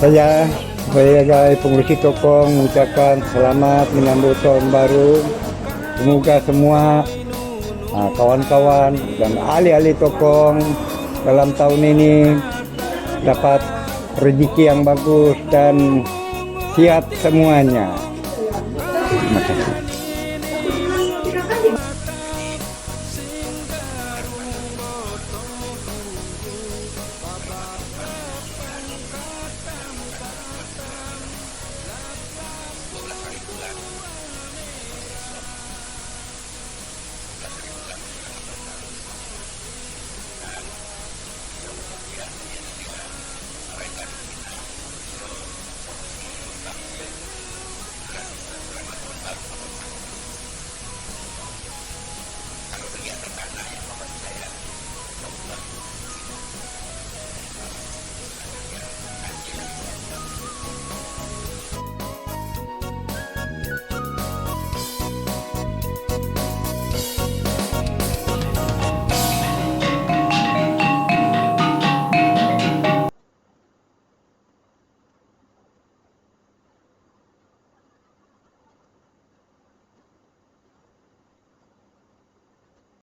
Saya sebagai pengurusi toko mengucapkan selamat menyambut tahun baru. Semoga semua kawan-kawan dan ahli-ahli toko dalam tahun ini dapat rezeki yang bagus dan sehat semuanya. Terima kasih.